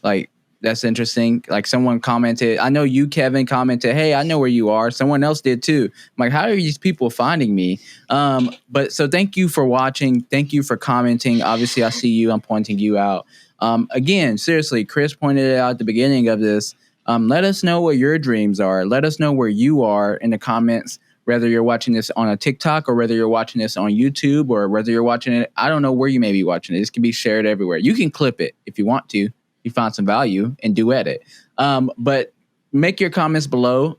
B: Like, that's interesting. Like someone commented, I know you, Kevin, commented, hey, I know where you are. Someone else did too. I'm like, how are these people finding me? But so thank you for watching. Thank you for commenting. Obviously, I see you. I'm pointing you out. Again, seriously, Chris pointed it out at the beginning of this. Let us know what your dreams are. Let us know where you are in the comments, whether you're watching this on a TikTok or whether you're watching this on YouTube or whether you're watching it. I don't know where you may be watching it. This can be shared everywhere. You can clip it if you want to. You find some value and duet it. But make your comments below.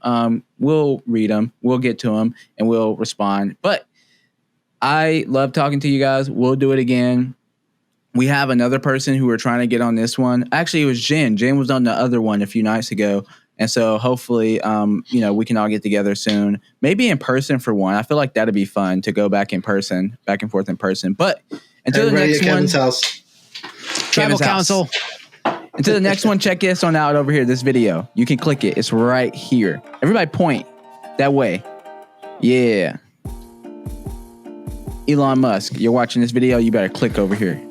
B: We'll read them. We'll get to them and we'll respond. But I love talking to you guys. We'll do it again. We have another person who we're trying to get on this one. Actually, it was Jen. Jen was on the other one a few nights ago. And so hopefully, we can all get together soon. Maybe in person for one. I feel like that'd be fun to go back and forth in person. But until the next one.
A: Kevin's house.
C: Tribal Council.
B: Until the next one, check this on out over here. This video, you can click it. It's right here. Everybody point that way. Yeah. Elon Musk, you're watching this video. You better click over here.